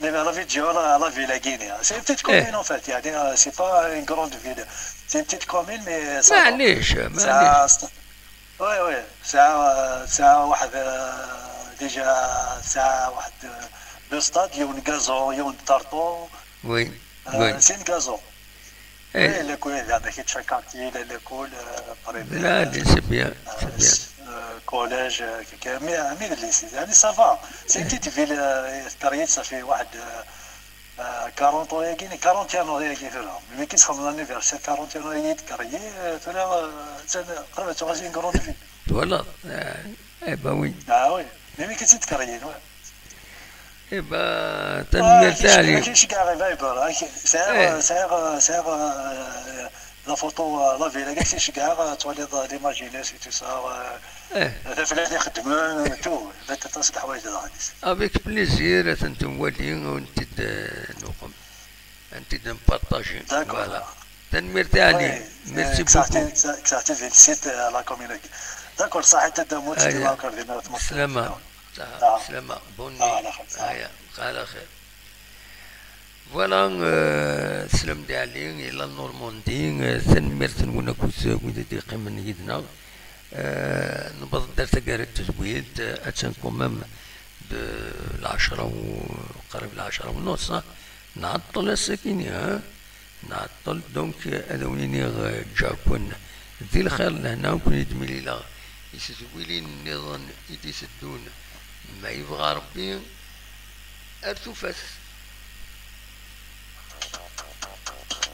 la vidéo, la ville à Guinée. C'est une petite commune en fait. C'est pas une grande ville. C'est une petite commune, mais ça. معليش وي ساعة واحد ديجا ساعة واحد لو ستاد يون غازون يون طارطو. وي سين غازون. ايه لكل هذا كي تشاكارتي لكل قريب. لا لي سي بيان كوليج مي الليسي يعني سافا سي بتيت فيل كاريت صافي واحد 40 ans يجيني 40 ans يجي فيها ملي كيتخدم لانيفرسير 40 ans يجي تكري فلا قريبا تغازين كروند في ولا ايبا وي وي ملي كيتكري ايبا تنمير تاعي كاينش كاع فايبر سير لا فوتو لا فيلا كاع كاع تولي ليماجيني سي تو سا هذا فلان يخدم تو لا تصلح حوايج غادي افيك بليزير انتم والين وانت نقم انت نبارطاجي فوالا تنمير تاعي ميرسي بوكو كساتي في السيت لا كوميونيتي داكور صحيح تدموت ديما كاردينال سلامة سلامة بوني على خير فوالا سلام ديالي الى النورموندي تنمير تنونا كوزا دقيقة من يدنا نبض درت قاري التزويد اتسنكم مام بالعشرة وقريب العشرة ونص نعطل الساكنة نعطل دونك هذا وين جاكون ذي الخير لهنا وكون يدمي لا يسزويلين النظام يدي يسدون ما يبغى ربي ارتو فاس